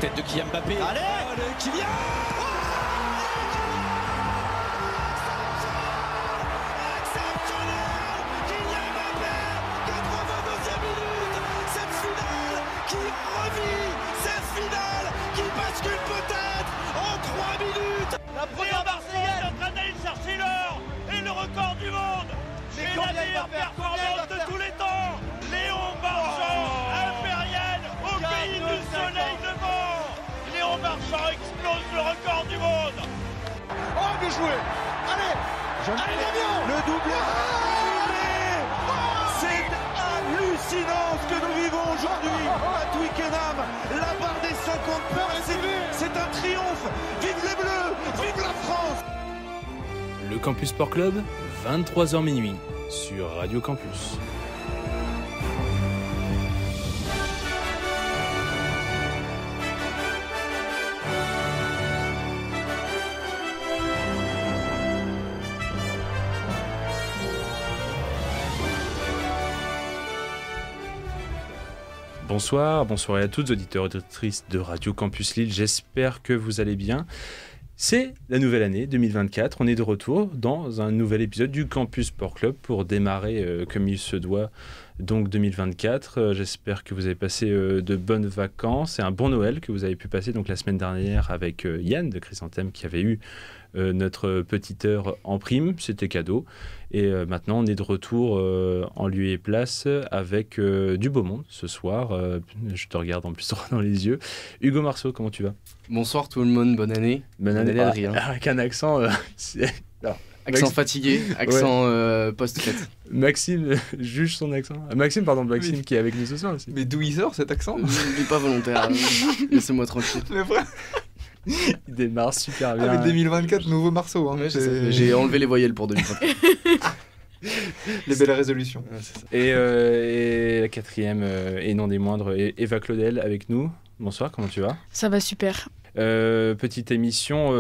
tête de Kylian Mbappé. Allez, Kylian. La première Marseillaise est en train d'aller chercher l'or et le record du monde. C'est la meilleure performance de tous les temps. Léon Marchand, impérial au pays du soleil levant. Léon Marchand explose le record du monde. Oh, bien joué. Allez, Damien. Le doublé. C'est hallucinant ce que nous vivons aujourd'hui à Twickenham. La barre des 50 points, c'est un triomphe. Vive les Bleus, vive la France. Le Campus Sport Club, 23h minuit, sur Radio Campus. Bonsoir à toutes, auditeurs et auditrices de Radio Campus Lille, j'espère que vous allez bien. C'est la nouvelle année 2024, on est de retour dans un nouvel épisode du Campus Sport Club pour démarrer comme il se doit donc 2024. J'espère que vous avez passé de bonnes vacances et un bon Noël que vous avez pu passer donc la semaine dernière avec Yann de Chrysanthème qui avait eu notre petite heure en prime, c'était cadeau. Et maintenant, on est de retour en lieu et place avec du beau monde ce soir. Je te regarde en plus droit dans les yeux. Hugo Marceau, comment tu vas ? Bonsoir tout le monde, bonne année. Bonne année, Adrien. Avec un accent... Accent fatigué, accent post-fête. Maxime juge son accent. Maxime qui est avec nous ce soir aussi. Mais d'où il sort cet accent ? Il n'est pas volontaire, laissez-moi tranquille. Le vrai. Il démarre super bien. Mais 2024, nouveau Marceau. Hein, ouais, j'ai enlevé les voyelles pour 2024. Les belles résolutions. Ouais, et la quatrième, et non des moindres, Eva Claudel avec nous. Bonsoir, comment tu vas ? Ça va super. Petite émission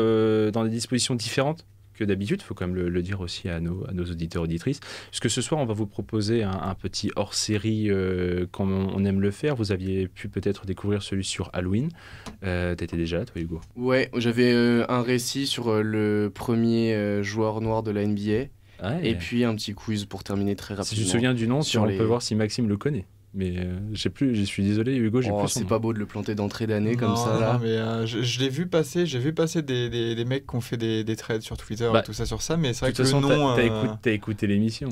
dans des dispositions différentes que d'habitude, il faut quand même le dire aussi à nos auditeurs et auditrices, puisque ce soir on va vous proposer un petit hors-série comme on aime le faire. Vous aviez pu peut-être découvrir celui sur Halloween. T'étais déjà là toi Hugo ? Ouais, j'avais un récit sur le premier joueur noir de la NBA, et puis un petit quiz pour terminer très rapidement. Si tu te souviens du nom, on peut voir si Maxime le connaît. Mais j'ai plus, je suis désolé Hugo, j'ai plus son c'est nom. pas beau de le planter d'entrée d'année comme ça là. Non, mais je l'ai vu passer, j'ai vu passer des mecs qui ont fait des trades sur Twitter et tout ça sur ça, mais c'est vrai que le nom... T'as écouté l'émission.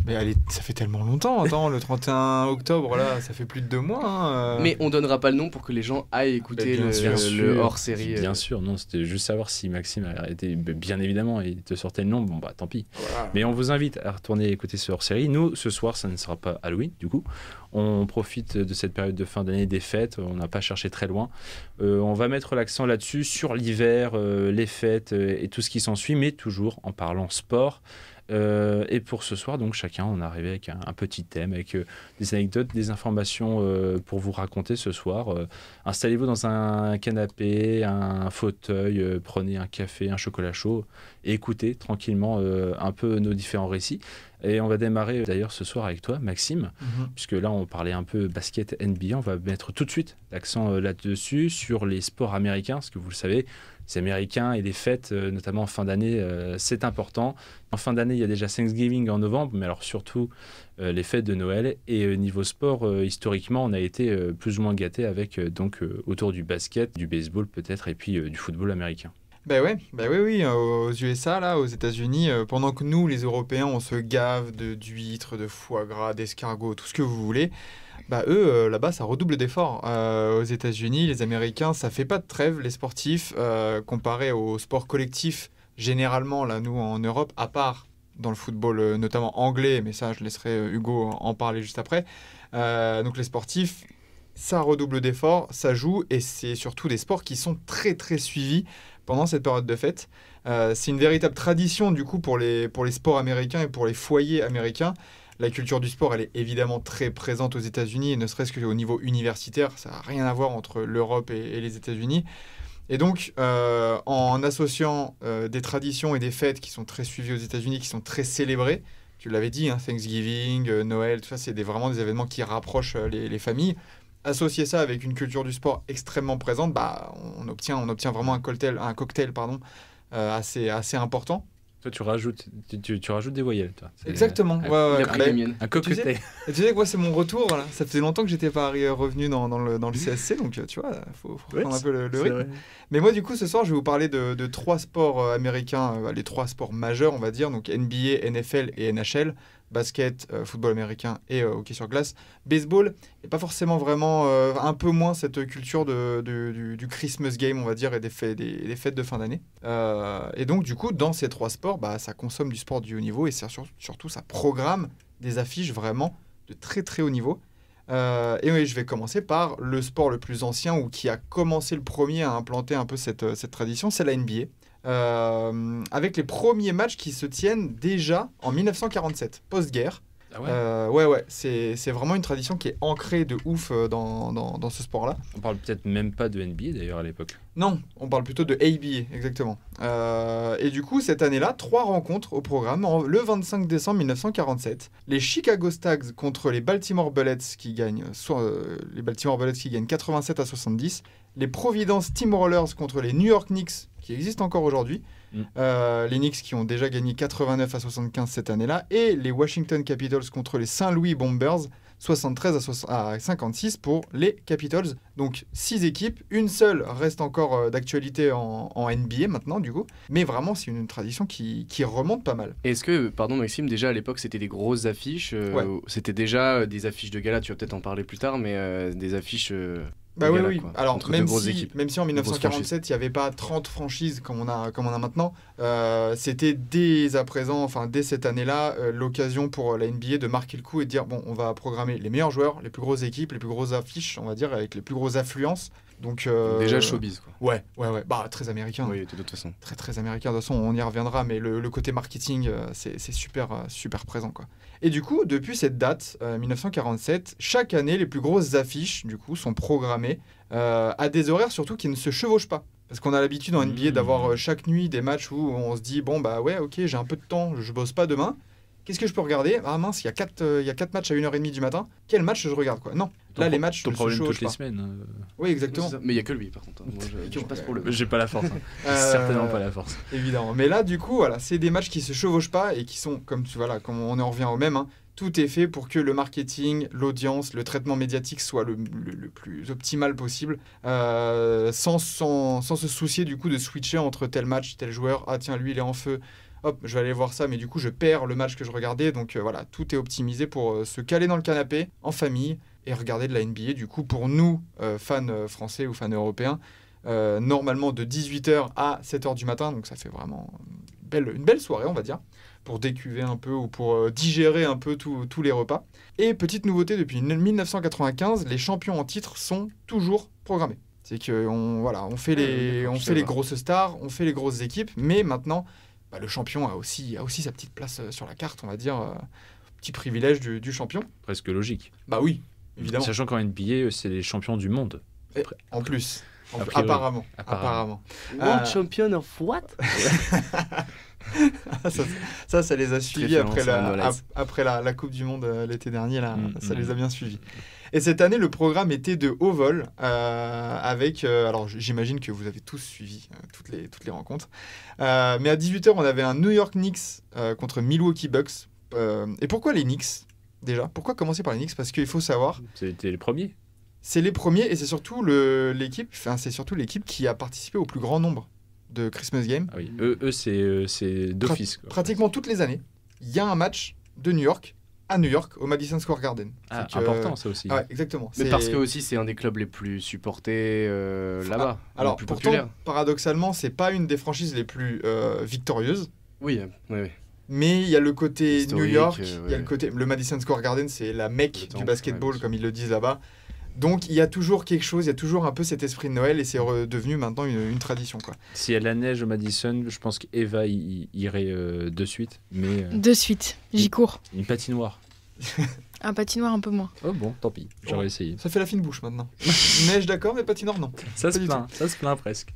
Mais ça fait tellement longtemps, attends, le 31 octobre là, ça fait plus de 2 mois. Hein. Mais on donnera pas le nom pour que les gens aillent écouter le hors-série. Bien sûr, non, c'était juste savoir si Maxime a arrêté, bien évidemment, il te sortait le nom, bon bah tant pis. Voilà. Mais on vous invite à retourner écouter ce hors-série. Nous, ce soir, ça ne sera pas Halloween, du coup. On profite de cette période de fin d'année des fêtes, on n'a pas cherché très loin. On va mettre l'accent là-dessus, sur l'hiver, les fêtes et tout ce qui s'ensuit, mais toujours en parlant sport. Et pour ce soir, donc chacun, on est arrivé avec un petit thème, avec des anecdotes, des informations pour vous raconter ce soir. Installez-vous dans un canapé, un fauteuil, prenez un café, un chocolat chaud et écoutez tranquillement un peu nos différents récits. Et on va démarrer d'ailleurs ce soir avec toi, Maxime, puisque là on parlait un peu basket NBA. On va mettre tout de suite l'accent là-dessus, sur les sports américains, parce que vous le savez, les Américains et les fêtes, notamment en fin d'année, c'est important. En fin d'année, il y a déjà Thanksgiving en novembre, mais alors surtout les fêtes de Noël. Et niveau sport, historiquement, on a été plus ou moins gâtés avec autour du basket, du baseball peut-être, et puis du football américain. Oui, aux USA, là, aux États-Unis, pendant que nous, les Européens, on se gave d'huîtres, de foie gras, d'escargots, tout ce que vous voulez, eux, là-bas, ça redouble d'efforts. Aux États-Unis, les Américains, ça fait pas de trêve, les sportifs, comparé au sport collectif, généralement, là, nous, en Europe, à part dans le football, notamment anglais, mais ça, je laisserai Hugo en parler juste après. Donc, les sportifs, ça redouble d'efforts, ça joue, et c'est surtout des sports qui sont très, très suivis pendant cette période de fête. C'est une véritable tradition du coup pour les sports américains et pour les foyers américains. La culture du sport, elle est évidemment très présente aux États-Unis, et ne serait-ce qu'au niveau universitaire, ça n'a rien à voir entre l'Europe et les États-Unis. Et donc, en associant des traditions et des fêtes qui sont très suivies aux États-Unis, qui sont très célébrées, tu l'avais dit, Thanksgiving, Noël, tout ça, c'est vraiment des événements qui rapprochent les familles, associer ça avec une culture du sport extrêmement présente, on obtient vraiment un cocktail assez important. Toi, tu rajoutes des voyelles, toi. Exactement. Il a pris la mienne. Un cocktail. Tu sais que moi, c'est mon retour. Là. Ça faisait longtemps que j'étais pas revenu dans le CSC, donc tu vois, faut prendre un peu le rythme. Vrai. Mais moi, du coup, ce soir, je vais vous parler de 3 sports américains, les 3 sports majeurs, on va dire, donc NBA, NFL et NHL. Basket, football américain et hockey sur glace. Baseball, et pas forcément vraiment, un peu moins cette culture du Christmas game, on va dire, et des fêtes de fin d'année. Et donc, du coup, dans ces 3 sports, ça consomme du sport du haut niveau et surtout, ça programme des affiches vraiment de très très haut niveau. Et oui, je vais commencer par le sport le plus ancien ou qui a commencé le premier à implanter un peu cette tradition, c'est la NBA. Avec les premiers matchs qui se tiennent déjà en 1947, post-guerre. Ah ouais. Ouais, c'est vraiment une tradition qui est ancrée de ouf dans ce sport-là. On parle peut-être même pas de NBA d'ailleurs à l'époque. Non, on parle plutôt de ABA, exactement. Et du coup, cette année-là, 3 rencontres au programme. Le 25 décembre 1947, les Chicago Stags contre les Baltimore Bullets qui gagnent 87-70. Les Providence Steamrollers contre les New York Knicks qui existent encore aujourd'hui. Les Knicks qui ont déjà gagné 89-75 cette année-là. Et les Washington Capitals contre les Saint Louis Bombers, 73-56 pour les Capitals. Donc 6 équipes, une seule reste encore d'actualité en NBA maintenant du coup. Mais vraiment c'est une tradition qui remonte pas mal. Est-ce que, pardon Maxime, déjà à l'époque c'était des grosses affiches C'était déjà des affiches de gala, tu vas peut-être en parler plus tard, mais des affiches... oui. Alors, même si en 1947, il n'y avait pas 30 franchises comme on a maintenant, c'était dès cette année-là, l'occasion pour la NBA de marquer le coup et de dire, bon, on va programmer les meilleurs joueurs, les plus grosses équipes, les plus grosses affiches, on va dire, avec les plus grosses affluences. Donc, déjà le showbiz, quoi. Ouais. Très américain. Oui, de toute façon. Très, très américain. De toute façon, on y reviendra, mais le côté marketing, c'est super, super présent, quoi. Et du coup, depuis cette date, 1947, chaque année, les plus grosses affiches, du coup, sont programmées à des horaires surtout qui ne se chevauchent pas. Parce qu'on a l'habitude en NBA d'avoir chaque nuit des matchs où on se dit, bon, ok, j'ai un peu de temps, je bosse pas demain. Qu'est-ce que je peux regarder ? Ah mince, il y a 4 matchs à 1h30 du matin. Quel match je regarde, quoi ? Non, là les matchs ton ne se problème chevauchent toutes les pas. semaines. Oui, exactement. Mais il n'y a que lui par contre. Moi, je passe pour le... J'ai pas la force. Certainement pas la force. Évidemment. Mais là, du coup, voilà, c'est des matchs qui se chevauchent pas et qui sont, comme on en revient au même, hein, tout est fait pour que le marketing, l'audience, le traitement médiatique soit le plus optimal possible, sans se soucier du coup de switcher entre tel match, tel joueur. Ah tiens, lui il est en feu. Hop, je vais aller voir ça, mais du coup, je perds le match que je regardais. Donc voilà, tout est optimisé pour se caler dans le canapé, en famille, et regarder de la NBA. Du coup, pour nous, fans français ou fans européens, normalement de 18h à 7h du matin. Donc ça fait vraiment une belle soirée, on va dire, pour décuver un peu ou pour digérer un peu tous les repas. Et petite nouveauté, depuis 1995, les champions en titre sont toujours programmés. C'est qu'on fait les grosses stars, on fait les grosses équipes, mais maintenant... le champion a aussi sa petite place sur la carte, on va dire, petit privilège du champion. Presque logique. Bah oui, évidemment. Sachant qu'en NBA, c'est les champions du monde. En plus, apparemment. World champion of what? ça les a suivis après la Coupe du Monde l'été dernier, là, ça les a bien suivis. Et cette année, le programme était de haut vol, avec... alors, j'imagine que vous avez tous suivi toutes les rencontres. Mais à 18h, on avait un New York Knicks contre Milwaukee Bucks. Et pourquoi les Knicks, déjà ? Pourquoi commencer par les Knicks ? Parce qu'il faut savoir... C'était les premiers. C'est les premiers, et c'est surtout l'équipe qui a participé au plus grand nombre de Christmas Games. Ah oui. Eux c'est d'office. Pratiquement toutes les années, il y a un match de New York à New York, au Madison Square Garden. Important ça aussi. Ouais, exactement. Mais parce que aussi c'est un des clubs les plus supportés là-bas. Alors plus pourtant, populaire. Paradoxalement, c'est pas une des franchises les plus victorieuses. Oui. Mais il y a le côté historique, New York, il y a le Madison Square Garden, c'est la Mecque du basketball, comme ils le disent là-bas. Donc il y a toujours quelque chose, il y a toujours un peu cet esprit de Noël, et c'est devenu maintenant une tradition, quoi. S'il y a de la neige au Madison, je pense qu'Eva irait de suite. De suite, j'y cours. Une patinoire. Un patinoire un peu moins. Oh bon, tant pis, j'aurais essayé. Ça fait la fine bouche maintenant. Neige d'accord, mais patinoire non. Ça se plaint presque.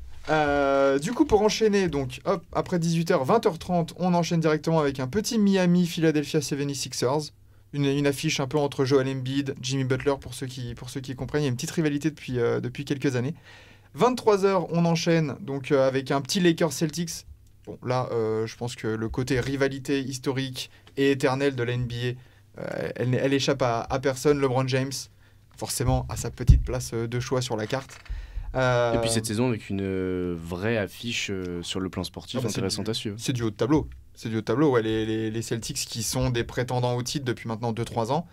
Du coup, pour enchaîner, donc hop, après 18h, 20h30, on enchaîne directement avec un petit Miami Philadelphia 76ers. une affiche un peu entre Joel Embiid, Jimmy Butler, pour ceux qui comprennent. Il y a une petite rivalité depuis quelques années. 23h, on enchaîne donc avec un petit Lakers-Celtics. Bon, là, je pense que le côté rivalité historique et éternelle de la NBA, elle échappe à personne. LeBron James, forcément, a sa petite place de choix sur la carte. Et puis cette saison avec une vraie affiche sur le plan sportif intéressante à suivre. C'est du haut de tableau. Ouais, les Celtics qui sont des prétendants au titre depuis maintenant 2-3 ans.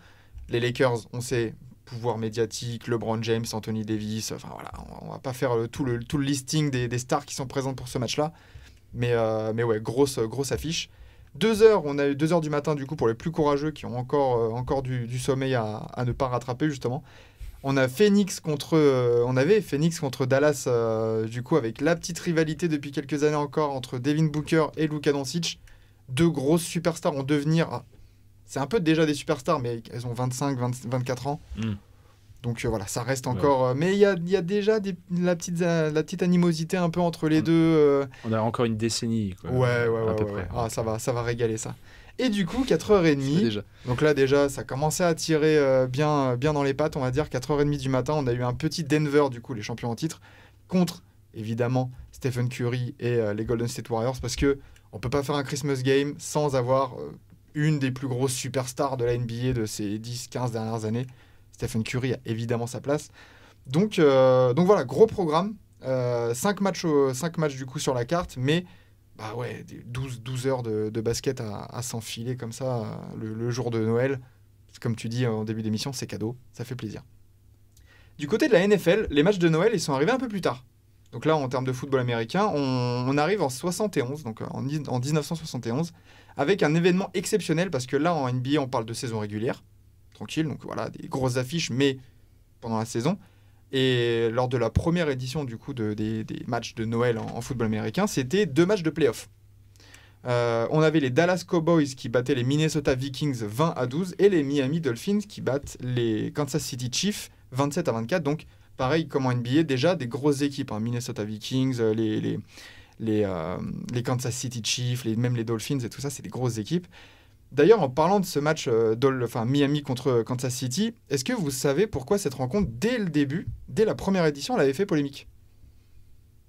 Les Lakers, on sait, pouvoir médiatique, LeBron James, Anthony Davis. Enfin voilà, on va pas faire tout le listing des stars qui sont présentes pour ce match-là. Mais ouais, grosse affiche. 2h, on a eu 2h du matin du coup pour les plus courageux qui ont encore du sommeil à ne pas rattraper justement. On avait Phoenix contre Dallas du coup avec la petite rivalité depuis quelques années encore entre Devin Booker et Luka Doncic. Deux grosses superstars en devenir. C'est un peu déjà des superstars mais elles ont 25-24 ans. Donc voilà, ça reste encore... mais il y a déjà la petite animosité un peu entre les deux. On a encore une décennie. Quoi, à peu près. Ah, ça va régaler ça. Et du coup, 4h30. Déjà. Donc là, déjà, ça commençait à tirer bien dans les pattes, on va dire. 4h30 du matin, on a eu un petit Denver, du coup, les champions en titre, contre, évidemment, Stephen Curry et les Golden State Warriors, parce que on peut pas faire un Christmas game sans avoir une des plus grosses superstars de la NBA de ces 10-15 dernières années. Stephen Curry a évidemment sa place. Donc voilà, gros programme. 5 matchs du coup sur la carte, mais... Bah ouais, 12 heures de basket à s'enfiler comme ça le jour de Noël. Comme tu dis en début d'émission, c'est cadeau, ça fait plaisir. Du côté de la NFL, les matchs de Noël, ils sont arrivés un peu plus tard. Donc là, en termes de football américain, on arrive en 71, donc en 1971, avec un événement exceptionnel, parce que là, en NBA, on parle de saison régulière, tranquille, donc voilà, des grosses affiches, mais pendant la saison. Et lors de la première édition du coup des matchs de Noël en football américain, c'était 2 matchs de play-off. On avait les Dallas Cowboys qui battaient les Minnesota Vikings 20-12 et les Miami Dolphins qui battent les Kansas City Chiefs 27-24. Donc pareil comme en NBA, déjà des grosses équipes, hein. Minnesota Vikings, les Kansas City Chiefs, même les Dolphins et tout ça, c'est des grosses équipes. D'ailleurs, en parlant de ce match Miami contre Kansas City, est-ce que vous savez pourquoi cette rencontre, dès le début, dès la première édition, elle avait fait polémique ?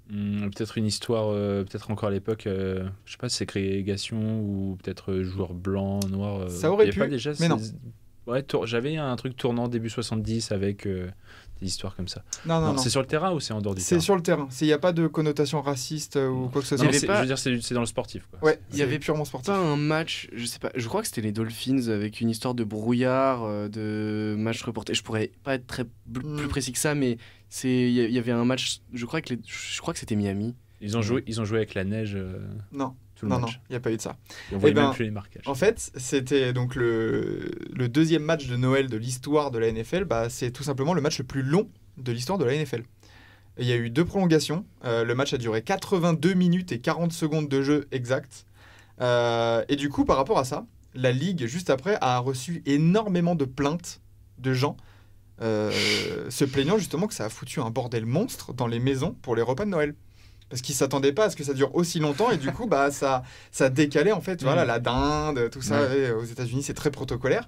Peut-être une histoire, peut-être encore à l'époque, je sais pas, ségrégation ou peut-être joueurs blancs, noirs. Ça aurait pu, mais non. Ouais, j'avais un truc tournant début 70 avec des histoires comme ça. Non. C'est sur le terrain ou c'est en dehors du terrain ? C'est sur le terrain. Il n'y a pas de connotation raciste ou quoi que ce soit. Je veux dire, c'est dans le sportif. Quoi. Ouais, il y avait purement sportif. Pas un match, je sais pas, je crois que c'était les Dolphins avec une histoire de brouillard, de match reporté. Je pourrais pas être plus précis que ça, mais il y avait un match, je crois que c'était Miami. Ils ont joué avec la neige. Non, il n'y a pas eu de ça. Et on voyait même plus les marquages. En fait, c'était donc le deuxième match de Noël de l'histoire de la NFL. C'est tout simplement le match le plus long de l'histoire de la NFL. Il y a eu 2 prolongations. Le match a duré 82 minutes et 40 secondes de jeu exact. Et du coup, par rapport à ça, la Ligue, juste après, a reçu énormément de plaintes de gens se plaignant justement que ça a foutu un bordel monstre dans les maisons pour les repas de Noël. Parce qu'ils ne s'attendaient pas à ce que ça dure aussi longtemps et du coup, ça décalait en fait, voilà, la dinde, tout ça. Ouais. Aux États-Unis, c'est très protocolaire.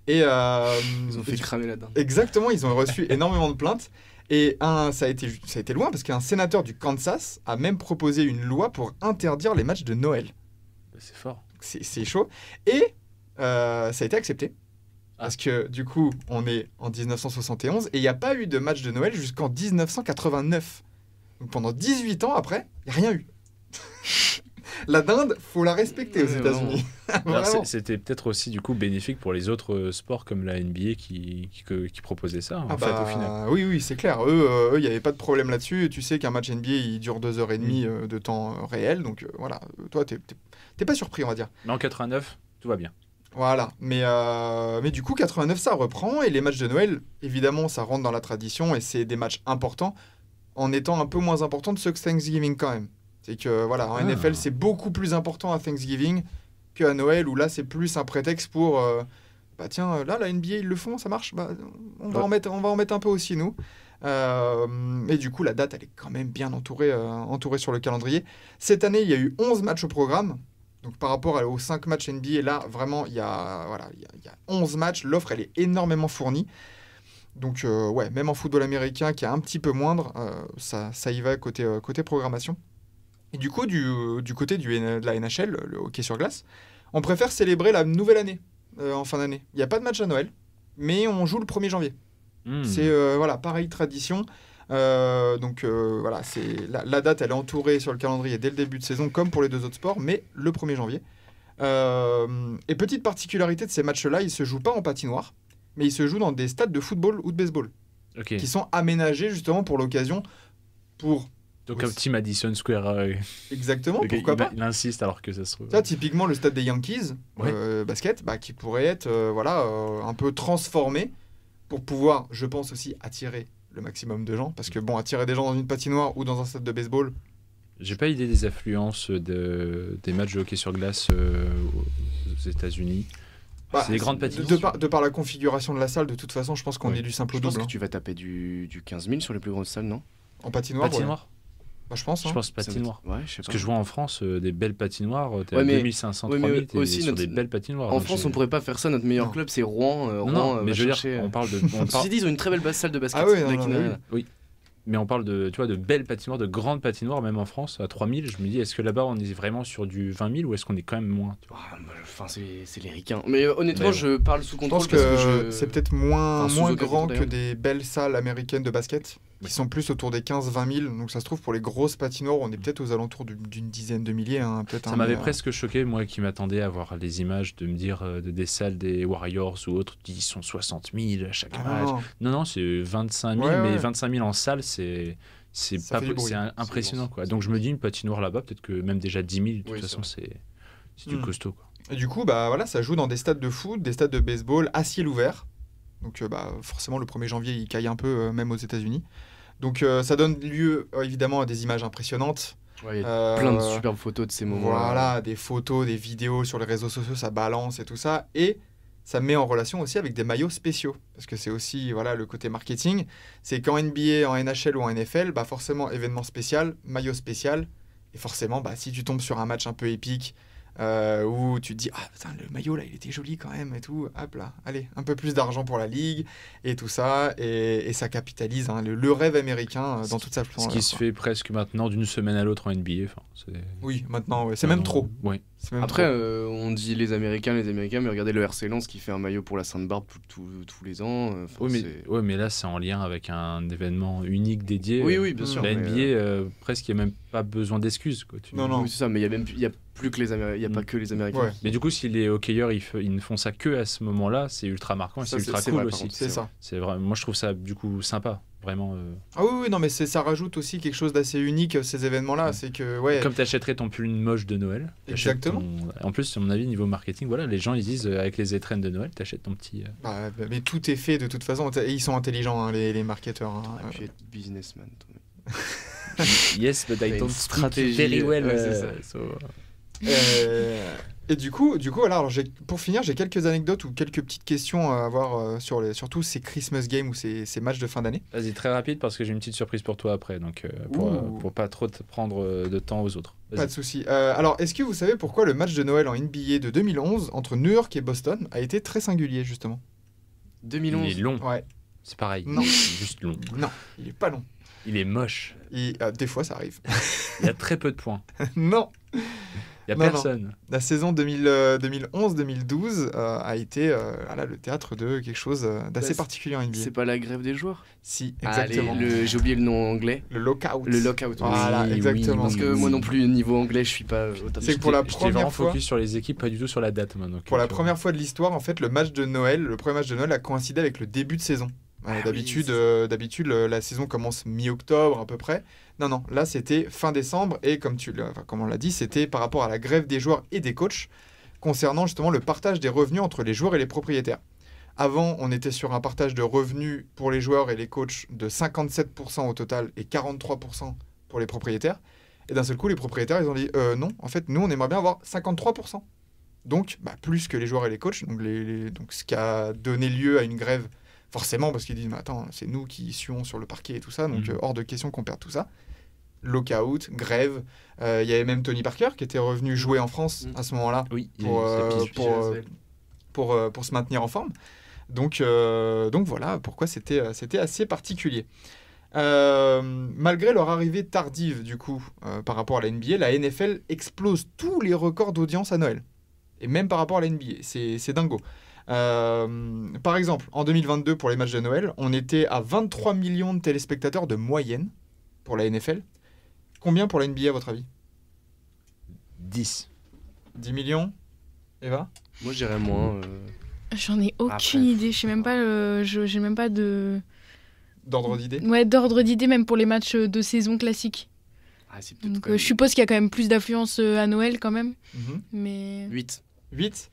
Et, ils ont fait cramer la dinde. Exactement, ils ont reçu énormément de plaintes. Et ça a été loin parce qu'un sénateur du Kansas a même proposé une loi pour interdire les matchs de Noël. C'est fort. C'est chaud. Et ça a été accepté. Parce que du coup, on est en 1971 et il n'y a pas eu de match de Noël jusqu'en 1989. Donc pendant 18 ans après, il n'y a rien eu. La dinde, faut la respecter aux États-Unis. C'était peut-être aussi du coup bénéfique pour les autres sports comme la NBA qui proposait ça en fait, au final. Oui, c'est clair. Eux, il n'y avait pas de problème là-dessus. Tu sais qu'un match NBA, il dure 2h30 de temps réel. Donc voilà, toi, t'es pas surpris, on va dire. Mais en 89, tout va bien. Voilà, mais du coup, 89, ça reprend. Et les matchs de Noël, évidemment, ça rentre dans la tradition. Et c'est des matchs importants, en étant un peu moins importants de ceux que Thanksgiving quand même. C'est que voilà, en NFL, c'est beaucoup plus important à Thanksgiving qu'à Noël, où là, c'est plus un prétexte pour tiens, là, la NBA, ils le font, ça marche, on va en mettre un peu aussi, nous. Et du coup, la date, elle est quand même bien entourée sur le calendrier. Cette année, il y a eu 11 matchs au programme. Donc par rapport aux 5 matchs NBA, là, vraiment, il y a 11 matchs. L'offre, elle est énormément fournie. Donc, ouais, même en football américain, qui est un petit peu moindre, ça y va côté programmation. Et du coup, du côté de la NHL, le hockey sur glace, on préfère célébrer la nouvelle année en fin d'année. Il n'y a pas de match à Noël, mais on joue le 1er janvier. C'est, pareille tradition. Donc, la date, elle est entourée sur le calendrier dès le début de saison, comme pour les 2 autres sports, mais le 1er janvier. Et petite particularité de ces matchs-là, ils ne se jouent pas en patinoire, mais ils se jouent dans des stades de football ou de baseball, qui sont aménagés justement pour l'occasion, Donc un petit Madison Square. Exactement, pourquoi pas. Il insiste alors que ça se trouve. Ça, typiquement, le stade des Yankees, basket, qui pourrait être un peu transformé pour pouvoir, je pense aussi, attirer le maximum de gens. Parce que, attirer des gens dans une patinoire ou dans un stade de baseball... J'ai pas idée des affluences des matchs de hockey sur glace aux États-Unis. C'est des grandes patinoires. De par la configuration de la salle, de toute façon, je pense qu'on est du simple au double. Je pense que tu vas taper du 15 000 sur les plus grosses salles, non ? En patinoire, je pense. Je pense patinoire. Ouais, je sais pas. Parce que je vois en France des belles patinoires, t'es à 2500, 3000, t'es sur des belles patinoires. En France, on pourrait pas faire ça. Notre meilleur club, c'est Rouen. Non, mais je veux dire, on parle de... Ceci dit, ils ont une très belle salle de basket. Ah oui, oui. Mais on parle de belles patinoires, de grandes patinoires, même en France, à 3000. Je me dis, est-ce que là-bas, on est vraiment sur du 20 000 ou est-ce qu'on est quand même moins c'est les ricains. Mais honnêtement, je parle sous contrôle. Je pense que c'est peut-être moins grand que des belles salles américaines de basket, qui sont plus autour des 15-20 000. Donc ça se trouve, pour les grosses patinoires, on est peut-être aux alentours d'une dizaine de milliers. Ça m'avait presque choqué, moi qui m'attendais à voir les images, de me dire des salles des Warriors ou autres, qui sont 60 000 à chaque match. Non, c'est 25 000, mais 25 000 en salle, c'est impressionnant, quoi. Donc je me dis, une patinoire là-bas, peut-être que même déjà 10 000, de toute façon, c'est du costaud, quoi. Et du coup, ça joue dans des stades de foot, des stades de baseball à ciel ouvert. Donc forcément, le 1er janvier, il caille un peu, même aux États-Unis. Donc ça donne lieu, évidemment, à des images impressionnantes. Ouais, il y a plein de superbes photos de ces moments. Voilà, des photos, des vidéos sur les réseaux sociaux, ça balance et tout ça. Et ça met en relation aussi avec des maillots spéciaux. Parce que c'est aussi le côté marketing. C'est qu'en NBA, en NHL ou en NFL, forcément, événement spécial, maillot spécial. Et forcément, si tu tombes sur un match un peu épique, où tu te dis, putain, le maillot là il était joli quand même et tout, hop là, allez, un peu plus d'argent pour la ligue et tout ça, et ça capitalise le rêve américain dans toute sa splendeur. Ce qui se fait presque maintenant d'une semaine à l'autre en NBA. Oui, maintenant, c'est même trop. Ouais. Après, on dit les Américains, mais regardez le RC Lens qui fait un maillot pour la Sainte-Barbe tous les ans. Mais là, c'est en lien avec un événement unique dédié. Oui, bien sûr. La NBA, presque, il n'y a même pas besoin d'excuses. Non. Oui, c'est ça, mais il y a plus que les Américains. Il y a pas que les Américains. Ouais. Mais du coup, si les hockeyeurs ils ne font ça que à ce moment-là, c'est ultra marquant et c'est ultra cool aussi. C'est ça. C'est vrai. Moi, je trouve ça du coup sympa. Vraiment. Ah oui, non, mais ça rajoute aussi quelque chose d'assez unique, ces événements-là. C'est que, comme tu achèterais ton pull moche de Noël. Exactement. En plus, à mon avis, niveau marketing, les gens ils disent avec les étrennes de Noël, tu achètes ton petit. Mais tout est fait de toute façon. Et ils sont intelligents, les marketeurs. Et puis être businessman. Yes, but I don't stratégie very well. C'est ça. Et du coup, alors pour finir, j'ai quelques anecdotes ou quelques petites questions à avoir sur tous ces Christmas games ou ces matchs de fin d'année. Vas-y, très rapide parce que j'ai une petite surprise pour toi après, donc pour pas trop te prendre de temps aux autres. Vas-y. Pas de souci. Alors, est-ce que vous savez pourquoi le match de Noël en NBA de 2011 entre New York et Boston a été très singulier justement ? 2011. Il est long. Ouais. C'est pareil. Non. Il est juste long. Non, il est pas long. Il est moche. Des fois, ça arrive. Il y a très peu de points. Non. Il n'y a personne. Non. La saison 2011-2012 a été le théâtre de quelque chose d'assez particulier en NBA. C'est pas la grève des joueurs ? Si, exactement. J'ai oublié le nom anglais. Le lockout. Le lockout. Voilà, exactement. Parce que moi non plus, niveau anglais, je suis pas... C'est que pour la première fois... focus sur les équipes, pas du tout sur la date. Maintenant, pour la première fois de l'histoire, en fait, le premier match de Noël a coïncidé avec le début de saison. D'habitude, la saison commence mi-octobre à peu près. Non, là c'était fin décembre et comme on l'a dit, c'était par rapport à la grève des joueurs et des coachs concernant justement le partage des revenus entre les joueurs et les propriétaires. Avant, on était sur un partage de revenus pour les joueurs et les coachs de 57% au total et 43% pour les propriétaires. Et d'un seul coup, les propriétaires, ils ont dit non, en fait, nous, on aimerait bien avoir 53%. Donc, plus que les joueurs et les coachs. Donc, ce qui a donné lieu à une grève. Forcément, parce qu'ils disent, mais attends, c'est nous qui suons sur le parquet et tout ça, donc hors de question qu'on perde tout ça. lockout, grève. Il y avait même Tony Parker qui était revenu jouer en France à ce moment-là Oui, pour se maintenir en forme. Donc voilà pourquoi c'était assez particulier. Malgré leur arrivée tardive du coup par rapport à la NBA, la NFL explose tous les records d'audience à Noël. Et même par rapport à la NBA, c'est dingo. Par exemple, en 2022 pour les matchs de Noël, on était à 23 millions de téléspectateurs de moyenne pour la NFL. Combien pour la NBA à votre avis ? 10 millions, Eva ? Moi, je dirais moins. J'en ai aucune idée. Je sais même pas. J'ai même pas de. D'ordre d'idée ? Ouais, d'ordre d'idée même pour les matchs de saison classiques. C'est peut-être Donc quand même je suppose qu'il y a quand même plus d'affluence à Noël quand même. Mais 8. 8 ?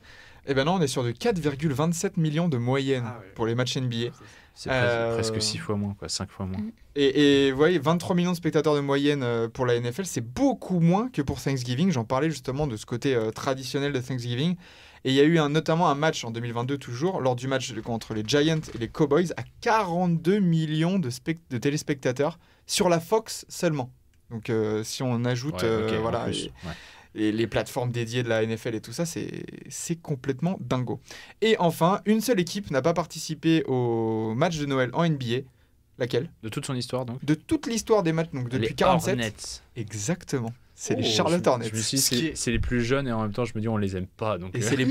Eh ben non, on est sur de 4,27 millions de moyenne pour les matchs NBA. C'est presque 6 fois moins, 5 fois moins. Et vous voyez, 23 millions de spectateurs de moyenne pour la NFL, c'est beaucoup moins que pour Thanksgiving. J'en parlais justement de ce côté traditionnel de Thanksgiving. Et il y a eu notamment un match en 2022 toujours, lors du match contre les Giants et les Cowboys, à 42 millions de téléspectateurs sur la Fox seulement. Donc si on ajoute les plateformes dédiées de la NFL et tout ça, c'est complètement dingo. Et enfin, une seule équipe n'a pas participé au match de Noël en NBA. Laquelle ? De toute son histoire, donc ? De toute l'histoire des matchs, donc depuis les 47. Hornets. Exactement. C'est les Charlotte Hornets. Je me suis dit, c'est les plus jeunes et en même temps, je me dis, on les aime pas. Donc, et c'est les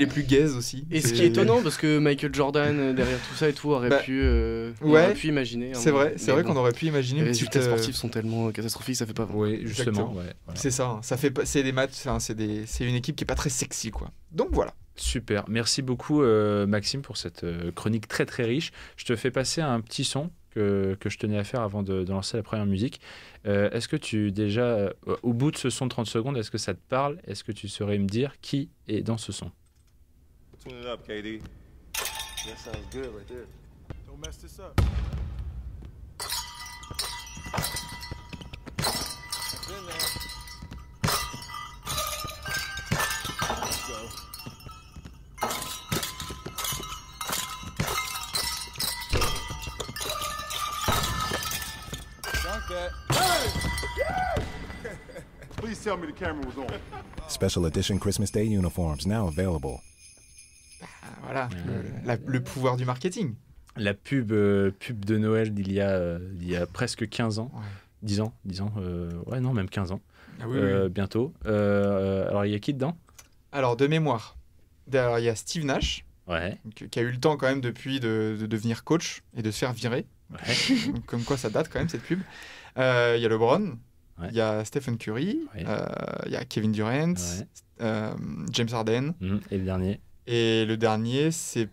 plus gays aussi. Et ce qui est étonnant, parce que Michael Jordan, derrière tout ça et tout, aurait pu imaginer. C'est vrai qu'on aurait pu imaginer. Les résultats sportifs sont tellement catastrophiques, ça fait pas vraiment. Oui, justement. Ouais, voilà. C'est ça. C'est des matchs, c'est une équipe qui est pas très sexy, quoi. Donc voilà. Super. Merci beaucoup, Maxime, pour cette chronique très très riche. Je te fais passer un petit son que je tenais à faire avant de lancer la première musique. Est-ce que tu, déjà, au bout de ce son de 30 secondes, est-ce que ça te parle ? Est-ce que tu saurais me dire qui est dans ce son ? Tune it up, KD. That sounds good right there. Don't mess this up. Been there. Let's go. Please tell me the camera was on. Special edition Christmas Day uniforms now available. Voilà, le pouvoir du marketing. La pub de Noël d'il y a presque 15 ans. Ouais. 10 ans. Ouais, non, même 15 ans. Ah oui. Bientôt. Alors, il y a qui dedans ? Alors, de mémoire, il y a Steve Nash, qui a eu le temps quand même depuis de devenir coach et de se faire virer. Ouais. Donc, comme quoi, ça date quand même, cette pub. Il y a LeBron, il y a Stephen Curry, il y a Kevin Durant, James Harden. Et le dernier ? Et le dernier, c'est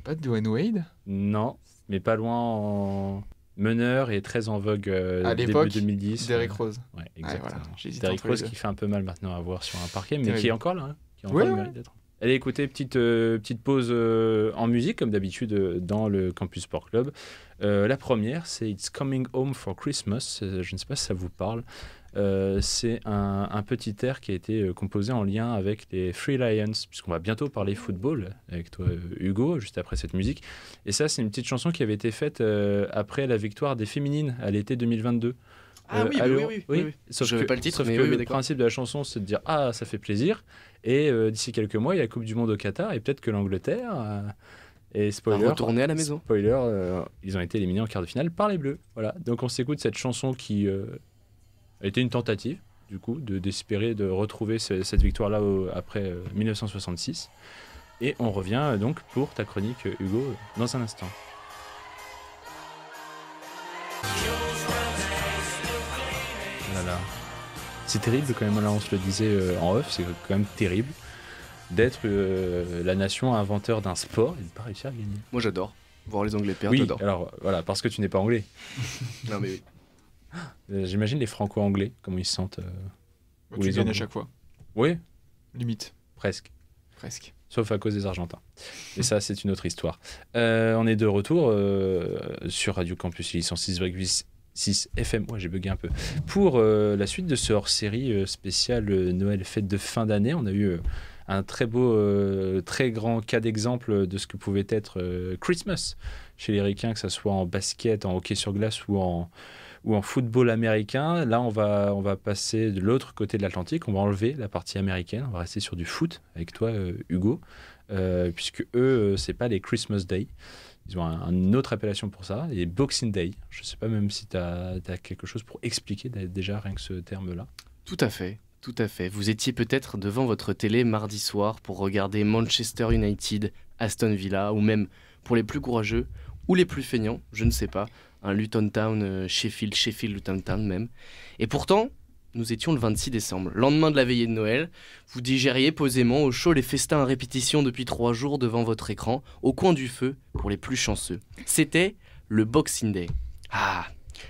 pas Dwayne Wade ? Non, mais pas loin en meneur et très en vogue à l'époque, début 2010. Derrick Rose. Ouais, exactement. Voilà, Derrick Rose qui fait un peu mal maintenant à voir sur un parquet, mais terrible. qui est encore là, hein, qui a encore le mérite d'être. Allez, écoutez, petite pause en musique, comme d'habitude, dans le Campus Sport Club. La première, c'est It's Coming Home for Christmas. Je ne sais pas si ça vous parle. C'est un petit air qui a été composé en lien avec les Three Lions, puisqu'on va bientôt parler football avec toi, Hugo, juste après cette musique. Et ça, c'est une petite chanson qui avait été faite après la victoire des féminines à l'été 2022. Oui. Sauf je n'avais pas le titre, mais que le d'accord. principe de la chanson, c'est de dire « Ah, ça fait plaisir ». Et d'ici quelques mois, il y a la Coupe du Monde au Qatar, et peut-être que l'Angleterre... et spoiler, retourner à la maison. Spoiler, ils ont été éliminés en quart de finale par les Bleus. Voilà. Donc on s'écoute cette chanson qui a été une tentative, du coup, d'espérer de retrouver cette victoire-là après 1966. Et on revient donc pour ta chronique, Hugo, dans un instant. Voilà. C'est terrible quand même, là on se le disait en off, c'est quand même terrible d'être la nation inventeur d'un sport et de ne pas réussir à gagner. Moi j'adore voir les Anglais perdre, oui, j'adore. Alors voilà, parce que tu n'es pas anglais. Non mais oui. J'imagine les franco-anglais, comment ils se sentent. Tu gagnes à chaque fois. Oui. Limite. Presque. Sauf à cause des Argentins. Et ça, c'est une autre histoire. On est de retour sur Radio Campus 106,6 FM. Ouais, j'ai bugué un peu. Pour la suite de ce hors-série spécial Noël, fête de fin d'année, on a eu un très beau, très grand cas d'exemple de ce que pouvait être Christmas chez les Ricains, que ce soit en basket, en hockey sur glace ou ou en football américain. Là, on va passer de l'autre côté de l'Atlantique. On va enlever la partie américaine. On va rester sur du foot avec toi, Hugo, puisque eux, c'est pas les Christmas Day. Ils ont une autre appellation pour ça, les Boxing Day. Je ne sais pas même si tu as quelque chose pour expliquer déjà rien que ce terme-là. Tout à fait. Tout à fait. Vous étiez peut-être devant votre télé mardi soir pour regarder Manchester United, Aston Villa, ou même, pour les plus courageux, ou les plus feignants, je ne sais pas, un Luton Town, Sheffield Luton Town même. Et pourtant, nous étions le 26 décembre, lendemain de la veillée de Noël. Vous digériez posément au chaud les festins à répétition depuis 3 jours devant votre écran, au coin du feu, pour les plus chanceux. C'était le Boxing Day. Ah,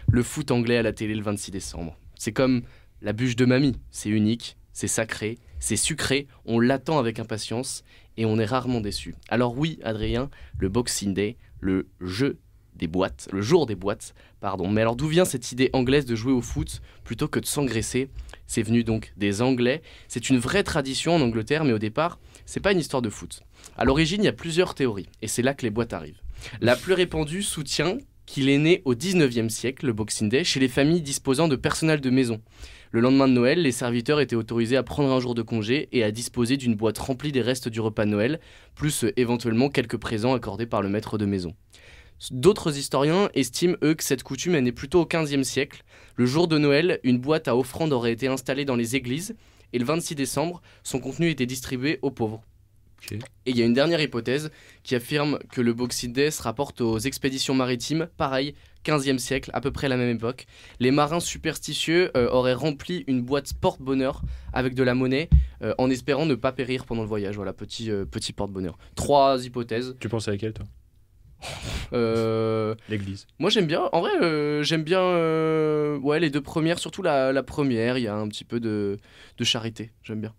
le foot anglais à la télé le 26 décembre. C'est comme la bûche de mamie, c'est unique, c'est sacré, c'est sucré, on l'attend avec impatience et on est rarement déçu. Alors oui, Adrien, le Boxing Day, le jour des boîtes, pardon. Mais alors d'où vient cette idée anglaise de jouer au foot plutôt que de s'engraisser? C'est venu donc des Anglais. C'est une vraie tradition en Angleterre, mais au départ, c'est pas une histoire de foot. À l'origine, il y a plusieurs théories, et c'est là que les boîtes arrivent. La plus répandue soutient qu'il est né au 19e siècle, le Boxing Day, chez les familles disposant de personnel de maison. Le lendemain de Noël, les serviteurs étaient autorisés à prendre un jour de congé et à disposer d'une boîte remplie des restes du repas de Noël, plus éventuellement quelques présents accordés par le maître de maison. D'autres historiens estiment, eux, que cette coutume est née plutôt au XVe siècle. Le jour de Noël, une boîte à offrandes aurait été installée dans les églises et le 26 décembre, son contenu était distribué aux pauvres. Okay. Et il y a une dernière hypothèse qui affirme que le Boxing Day se rapporte aux expéditions maritimes, pareil, 15e siècle, à peu près la même époque. Les marins superstitieux auraient rempli une boîte porte-bonheur avec de la monnaie en espérant ne pas périr pendant le voyage. Voilà, petit porte-bonheur. 3 hypothèses. Tu penses à laquelle, toi? L'église. Moi j'aime bien, en vrai j'aime bien ouais, les 2 premières, surtout la première, il y a un petit peu de charité, j'aime bien.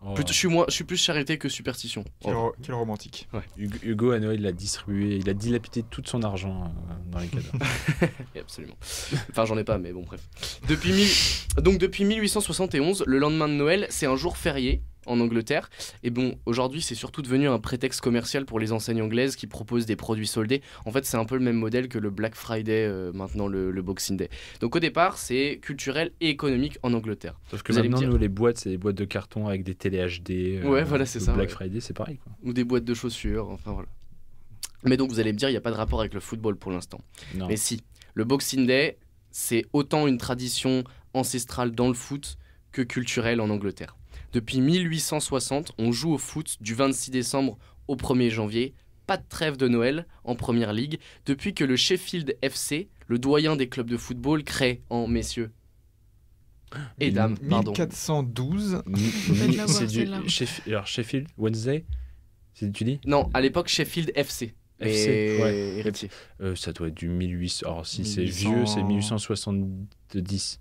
Oh. Je suis plus charité que superstition. Quel romantique. Ouais. Hugo à Noël il a distribué, il a dilapidé tout son argent dans les cadeaux. Absolument. Enfin j'en ai pas mais bon bref. Depuis 1871, le lendemain de Noël c'est un jour férié en Angleterre. Et bon, aujourd'hui, c'est surtout devenu un prétexte commercial pour les enseignes anglaises qui proposent des produits soldés. En fait, c'est un peu le même modèle que le Black Friday, maintenant le Boxing Day. Donc au départ, c'est culturel et économique en Angleterre. Sauf que maintenant, nous, les boîtes, c'est des boîtes de carton avec des télé HD. Ouais, voilà, c'est ça. Black Friday, c'est pareil, quoi. Ou des boîtes de chaussures, enfin voilà. Mais donc, vous allez me dire, il n'y a pas de rapport avec le football pour l'instant. Non. Mais si, le Boxing Day, c'est autant une tradition ancestrale dans le foot que culturelle en Angleterre. Depuis 1860, on joue au foot du 26 décembre au 1er janvier. Pas de trêve de Noël en première ligue, depuis que le Sheffield FC, le doyen des clubs de football, crée en messieurs et dames, pardon. 1412. C'est du Sheffield Wednesday, tu dis? Non, à l'époque Sheffield FC. Ouais. Héritier. Ça doit être du 1800. Alors si c'est vieux, c'est 1870.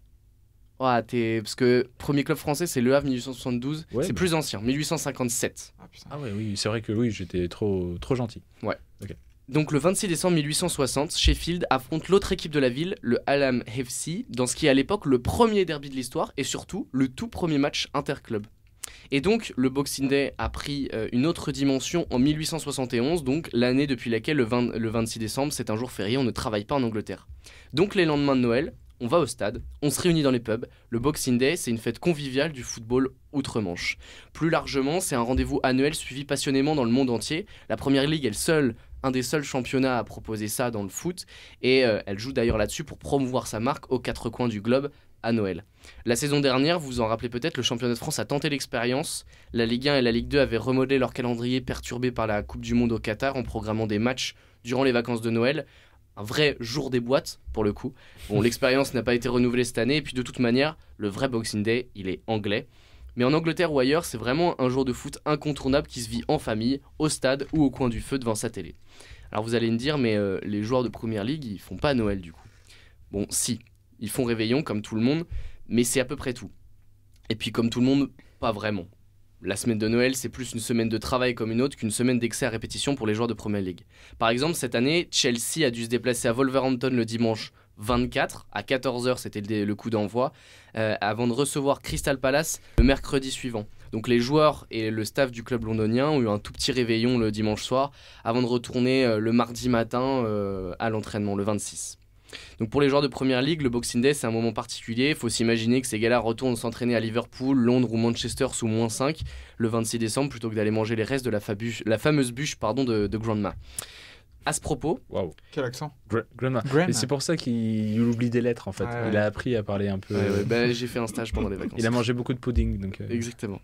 Ah, parce que premier club français, c'est Le Havre 1872. Ouais, c'est plus ancien, 1857. Ah ouais, oui, c'est vrai que oui, j'étais trop gentil. Ouais. Okay. Donc le 26 décembre 1860, Sheffield affronte l'autre équipe de la ville, le Hallam FC, dans ce qui est à l'époque le premier derby de l'histoire et surtout le tout premier match interclub. Et donc le Boxing Day a pris une autre dimension en 1871, donc l'année depuis laquelle le 26 décembre, c'est un jour férié, on ne travaille pas en Angleterre. Donc les lendemains de Noël, on va au stade, on se réunit dans les pubs. Le Boxing Day, c'est une fête conviviale du football outre-Manche. Plus largement, c'est un rendez-vous annuel suivi passionnément dans le monde entier. La Première Ligue est un des seuls championnats à proposer ça dans le foot. Et elle joue d'ailleurs là-dessus pour promouvoir sa marque aux 4 coins du globe à Noël. La saison dernière, vous vous en rappelez peut-être, le championnat de France a tenté l'expérience. La Ligue 1 et la Ligue 2 avaient remodelé leur calendrier perturbé par la Coupe du Monde au Qatar en programmant des matchs durant les vacances de Noël. Un vrai jour des boîtes, pour le coup. Bon, l'expérience n'a pas été renouvelée cette année, et puis de toute manière, le vrai Boxing Day, il est anglais. Mais en Angleterre ou ailleurs, c'est vraiment un jour de foot incontournable qui se vit en famille, au stade ou au coin du feu devant sa télé. Alors vous allez me dire, mais les joueurs de Première Ligue, ils font pas Noël du coup. Bon, si, ils font réveillon comme tout le monde, mais c'est à peu près tout. Et puis comme tout le monde, pas vraiment. La semaine de Noël, c'est plus une semaine de travail comme une autre qu'une semaine d'excès à répétition pour les joueurs de Premier League. Par exemple, cette année, Chelsea a dû se déplacer à Wolverhampton le dimanche 24, à 14h, c'était le coup d'envoi, avant de recevoir Crystal Palace le mercredi suivant. Donc les joueurs et le staff du club londonien ont eu un tout petit réveillon le dimanche soir, avant de retourner le mardi matin à l'entraînement, le 26. Donc pour les joueurs de Première Ligue, le Boxing Day c'est un moment particulier. Il faut s'imaginer que ces gars-là retournent s'entraîner à Liverpool, Londres ou Manchester sous -5 le 26 décembre plutôt que d'aller manger les restes de la fameuse bûche de Grandma. À ce propos... Waouh. Quel accent? Grandma. Mais c'est pour ça qu'il oublie des lettres en fait. Ouais. Il a appris à parler un peu. J'ai fait un stage pendant les vacances. Il a mangé beaucoup de pudding. Donc, Exactement.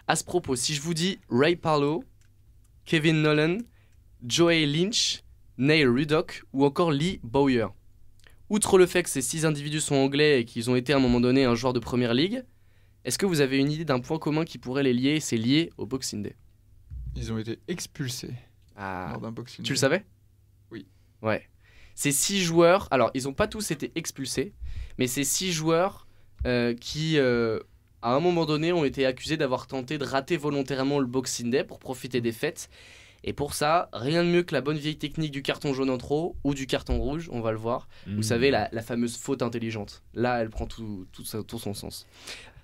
À ce propos, si je vous dis Ray Parlour, Kevin Nolan, Joey Lynch, Neil Ruddock ou encore Lee Bowyer. Outre le fait que ces 6 individus sont anglais et qu'ils ont été à un moment donné un joueur de Première Ligue, est-ce que vous avez une idée d'un point commun qui pourrait les lier? C'est lié au Boxing Day. Ils ont été expulsés lors d'un Boxing Day. Tu le savais? Oui. Ouais. Ces 6 joueurs, alors ils n'ont pas tous été expulsés, mais ces 6 joueurs qui, à un moment donné, ont été accusés d'avoir tenté de rater volontairement le Boxing Day pour profiter des fêtes. Et pour ça, rien de mieux que la bonne vieille technique du carton jaune en trop ou du carton rouge, on va le voir. Vous savez, la fameuse faute intelligente. Là, elle prend tout son sens.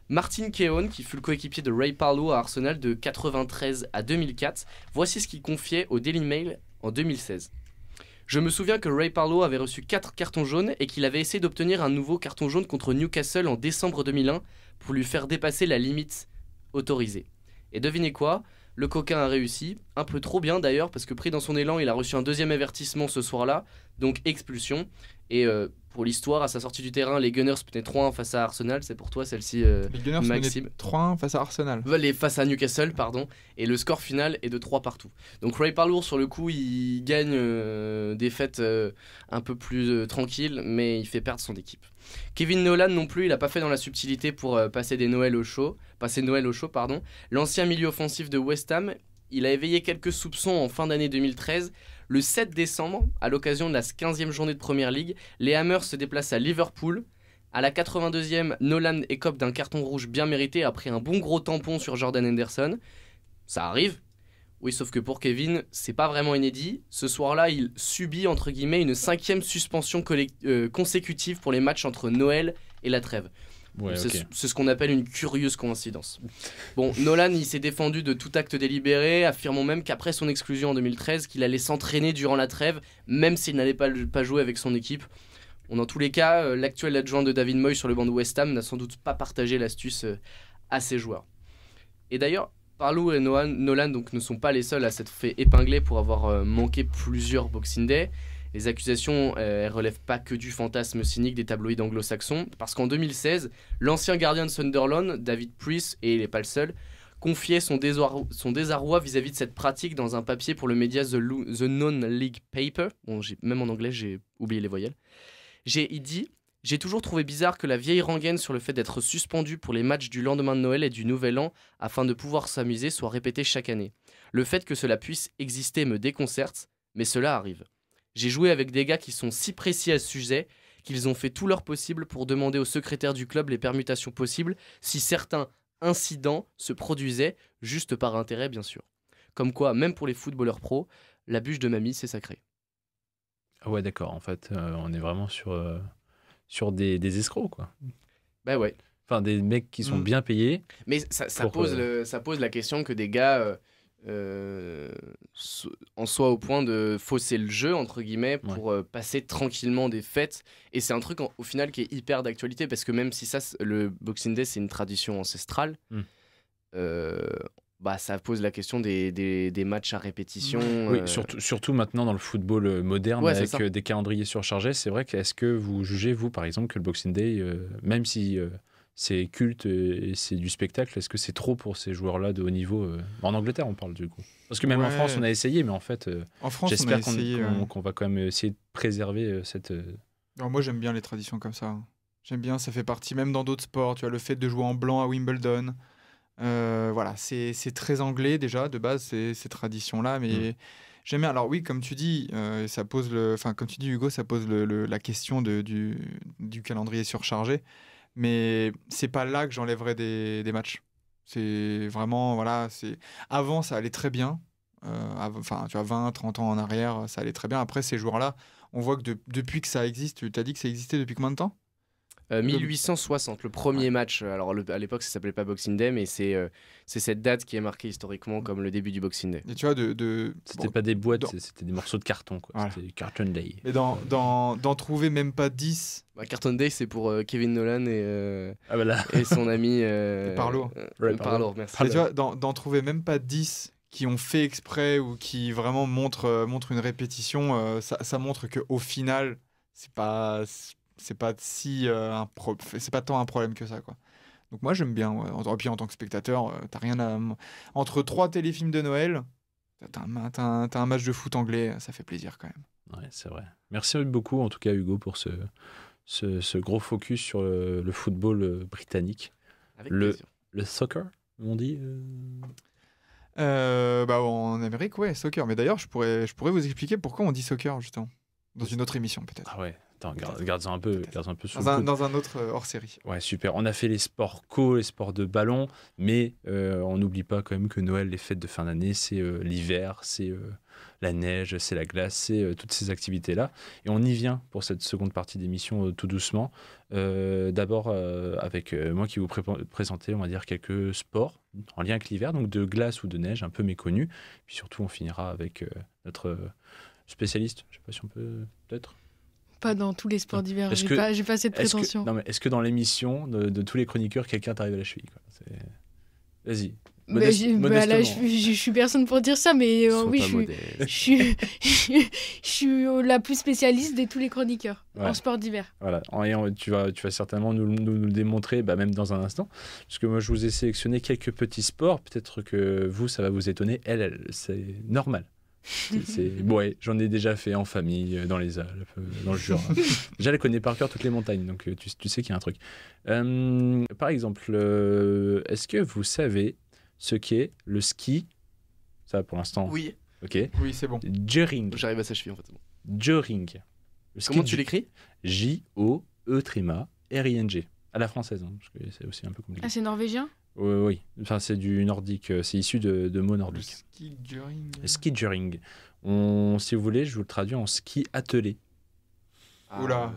Martin Keown, qui fut le coéquipier de Ray Parlour à Arsenal de 93 à 2004, voici ce qu'il confiait au Daily Mail en 2016. Je me souviens que Ray Parlour avait reçu 4 cartons jaunes et qu'il avait essayé d'obtenir un nouveau carton jaune contre Newcastle en décembre 2001 pour lui faire dépasser la limite autorisée. Et devinez quoi ? Le coquin a réussi, un peu trop bien d'ailleurs, parce que pris dans son élan, il a reçu un deuxième avertissement ce soir-là, donc expulsion. Et pour l'histoire, à sa sortie du terrain, les Gunners menaient 3-1 face à Arsenal. C'est pour toi celle-ci, les Gunners Maxime. 3-1 face à Arsenal. Face à Newcastle, pardon. Et le score final est de 3 partout. Donc Ray Parlour, sur le coup, il gagne des fêtes un peu plus tranquilles, mais il fait perdre son équipe. Kevin Nolan non plus, il n'a pas fait dans la subtilité pour passer Noël au chaud. L'ancien milieu offensif de West Ham, il a éveillé quelques soupçons en fin d'année 2013. Le 7 décembre, à l'occasion de la 15e journée de Première Ligue, les Hammers se déplacent à Liverpool. À la 82e, Nolan écope d'un carton rouge bien mérité après un bon gros tampon sur Jordan Henderson. Ça arrive. Oui, sauf que pour Kevin, c'est pas vraiment inédit. Ce soir-là, il subit, entre guillemets, une 5e suspension consécutive pour les matchs entre Noël et la trêve. Ouais, c'est ce qu'on appelle une curieuse coïncidence. Bon, Nolan, il s'est défendu de tout acte délibéré, affirmant même qu'après son exclusion en 2013, qu'il allait s'entraîner durant la trêve, même s'il n'allait pas jouer avec son équipe. Bon, dans tous les cas, l'actuel adjoint de David Moyes sur le banc de West Ham n'a sans doute pas partagé l'astuce à ses joueurs. Et d'ailleurs, Parlour et Nolan donc, ne sont pas les seuls à s'être fait épingler pour avoir manqué plusieurs Boxing Day. Les accusations ne relèvent pas que du fantasme cynique des tabloïds anglo-saxons, parce qu'en 2016, l'ancien gardien de Sunderland, David Price, et il n'est pas le seul, confiait son désarroi vis-à-vis de cette pratique dans un papier pour le média The Non-League Paper. Bon, même en anglais, j'ai oublié les voyelles. Il dit « J'ai toujours trouvé bizarre que la vieille rengaine sur le fait d'être suspendu pour les matchs du lendemain de Noël et du Nouvel An afin de pouvoir s'amuser soit répétée chaque année. Le fait que cela puisse exister me déconcerte, mais cela arrive. J'ai joué avec des gars qui sont si précis à ce sujet qu'ils ont fait tout leur possible pour demander au secrétaire du club les permutations possibles si certains incidents se produisaient, juste par intérêt bien sûr. Comme quoi, même pour les footballeurs pros, la bûche de mamie c'est sacré. » Ah ouais, d'accord, en fait, on est vraiment sur des escrocs, quoi. Bah ouais. Enfin, des mecs qui sont bien payés. Mais ça pose la question que des gars en soient au point de fausser le jeu, entre guillemets, pour passer tranquillement des fêtes. Et c'est un truc, au final, qui est hyper d'actualité, parce que même si le Boxing Day, c'est une tradition ancestrale, ça pose la question des matchs à répétition. Oui, surtout maintenant dans le football moderne, avec des calendriers surchargés. C'est vrai qu'est-ce que vous jugez, vous, par exemple, que le Boxing Day, même si c'est culte et c'est du spectacle, est-ce que c'est trop pour ces joueurs-là de haut niveau En Angleterre, on parle du coup. Parce que même en France, on a essayé, mais en fait, j'espère qu'on va quand même essayer de préserver cette... Alors moi, j'aime bien les traditions comme ça. J'aime bien, ça fait partie, même dans d'autres sports, tu vois, le fait de jouer en blanc à Wimbledon... voilà, c'est très anglais déjà de base ces traditions-là, mais j'aime bien. Alors oui, comme tu dis, ça pose comme tu dis Hugo, ça pose la question du calendrier surchargé, mais c'est pas là que j'enlèverais des matchs. C'est vraiment avant ça allait très bien, tu vois 20-30 ans en arrière, ça allait très bien. Après ces joueurs-là, on voit que depuis que ça existe, tu as dit que ça existait depuis combien de temps ? 1860, le premier match. Alors à l'époque, ça s'appelait pas Boxing Day, mais c'est cette date qui est marquée historiquement comme le début du Boxing Day. Et tu vois, C'était pas des boîtes, c'était des morceaux de carton, quoi. Voilà. C'était Carton Day. Et d'en trouver même pas 10. Carton Day, c'est pour Kevin Nolan Voilà. et son ami Parlo. Parlo, merci. Et tu vois, d'en trouver même pas 10 qui ont fait exprès ou qui vraiment montrent une répétition, ça montre qu'au final, c'est pas si c'est pas tant un problème que ça, quoi. Donc moi j'aime bien, ouais. Et puis en tant que spectateur, t'as rien à entre 3 téléfilms de Noël, t'as un match de foot anglais, ça fait plaisir quand même. Ouais, c'est vrai. Merci beaucoup en tout cas Hugo pour ce gros focus sur le football britannique. Avec plaisir. Le soccer, on dit En Amérique, ouais, soccer. Mais d'ailleurs, je pourrais vous expliquer pourquoi on dit soccer, justement. Dans une autre émission, peut-être. Ah ouais, attends, garde ça un peu sous le coude. Dans un autre hors-série. Ouais, super. On a fait les sports les sports de ballon, mais on n'oublie pas quand même que Noël, les fêtes de fin d'année, c'est l'hiver, c'est la neige, c'est la glace, c'est toutes ces activités-là. Et on y vient pour cette seconde partie d'émission tout doucement. D'abord, avec moi qui vous présenter, on va dire, quelques sports en lien avec l'hiver, donc de glace ou de neige, un peu méconnus. Puis surtout, on finira avec notre spécialiste. Je ne sais pas si on peut, peut-être. Pas dans tous les sports d'hiver, j'ai pas cette prétention. Est-ce que dans l'émission de tous les chroniqueurs, quelqu'un t'arrive à la cheville, quoi. Vas-y. Là, je suis personne pour dire ça, mais oui, je suis la plus spécialiste de tous les chroniqueurs en sport d'hiver. Voilà, et tu vas certainement nous le démontrer, même dans un instant, parce que moi je vous ai sélectionné quelques petits sports, peut-être que vous, ça va vous étonner, c'est normal. Ouais, j'en ai déjà fait en famille, dans les Alpes, dans le Jura. Déjà, elle connaît par cœur toutes les montagnes, donc tu sais qu'il y a un truc. Par exemple, est-ce que vous savez ce qu'est le ski? Ça, pour l'instant. Oui. Ok. Oui, c'est bon. Joering. J'arrive à sa cheville, en fait. Joering. Comment tu l'écris? J-O-E-R-I-N-G. À la française, hein, parce que c'est aussi un peu compliqué. Ah, c'est norvégien? Oui. Enfin, c'est du nordique. C'est issu de mots nordiques. Le ski joering. Le ski joering. Si vous voulez, je vous le traduis en ski attelé. Oula.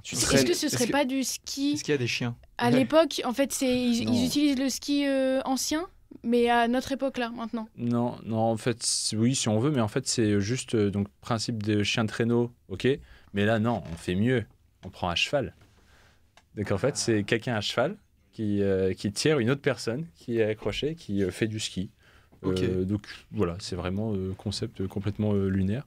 Est-ce que ce serait pas du ski? Est-ce qu'il y a des chiens? À l'époque, en fait, ils utilisent le ski ancien, mais à notre époque là, maintenant. Non, en fait, oui, si on veut, mais en fait, c'est juste donc principe de chien de traîneau, ok. Mais là, non, on fait mieux. On prend un cheval. Donc en fait, c'est quelqu'un à cheval qui tire une autre personne qui est accrochée, qui fait du ski. Okay. Donc voilà, c'est vraiment concept complètement lunaire.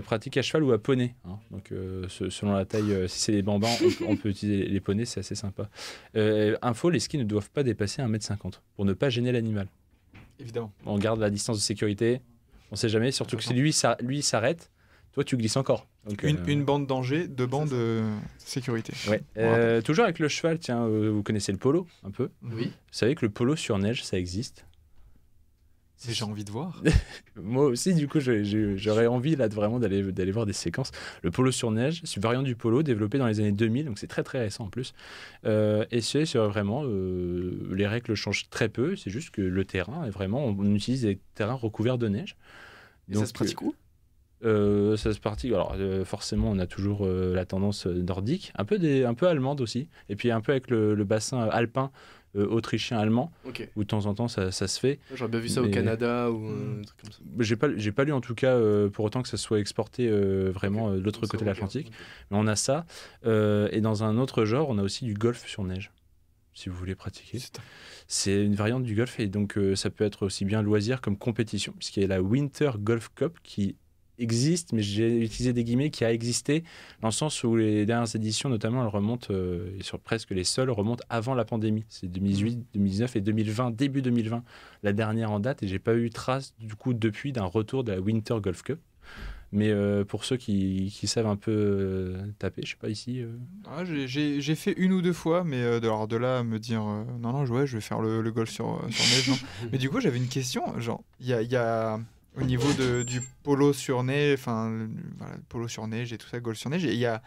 Pratique à cheval ou à poney, hein. Donc selon la taille, si c'est les bambins, on peut utiliser les poneys, c'est assez sympa. Info, les skis ne doivent pas dépasser 1m50 pour ne pas gêner l'animal. Évidemment. On garde la distance de sécurité, on ne sait jamais, surtout que si lui s'arrête, toi tu glisses encore. Donc, une bande danger, 2 bandes de sécurité. Ouais. Toujours avec le cheval, tiens, vous connaissez le polo un peu? Oui. Vous savez que le polo sur neige, ça existe? J'ai envie de voir. Moi aussi, du coup, j'aurais envie là vraiment d'aller voir des séquences. Le polo sur neige, c'est une variante du polo développée dans les années 2000, donc c'est très très récent en plus. Et c'est vraiment, les règles changent très peu, c'est juste que le terrain est vraiment, on utilise des terrains recouverts de neige. Et donc, ça se pratique où? Ça se pratique. Alors forcément, on a toujours la tendance nordique, un peu allemande aussi, et puis un peu avec le bassin alpin. Autrichien-allemand, okay. Où de temps en temps ça se fait. J'aurais bien vu ça au Canada ou un truc comme ça. J'ai pas lu en tout cas pour autant que ça soit exporté vraiment de l'autre côté de l'Atlantique. Okay. Mais on a ça. Et dans un autre genre, on a aussi du golf sur neige, si vous voulez pratiquer. C'est une variante du golf et donc ça peut être aussi bien loisir comme compétition, puisqu'il y a la Winter Golf Cup qui existe, mais j'ai utilisé des guillemets, qui a existé dans le sens où les dernières éditions notamment elles remontent et sur presque les seules remontent avant la pandémie, c'est 2018, 2019 et 2020, début 2020 la dernière en date, et j'ai pas eu trace du coup depuis d'un retour de la Winter Golf Cup. Mais pour ceux qui savent un peu taper, je sais pas ici. J'ai fait 1 ou 2 fois, mais de là à me dire non, je vais faire le golf sur neige. Non. Mais du coup, j'avais une question. Genre, il y a au niveau du polo sur neige, polo sur neige et tout ça, golf sur neige, il y a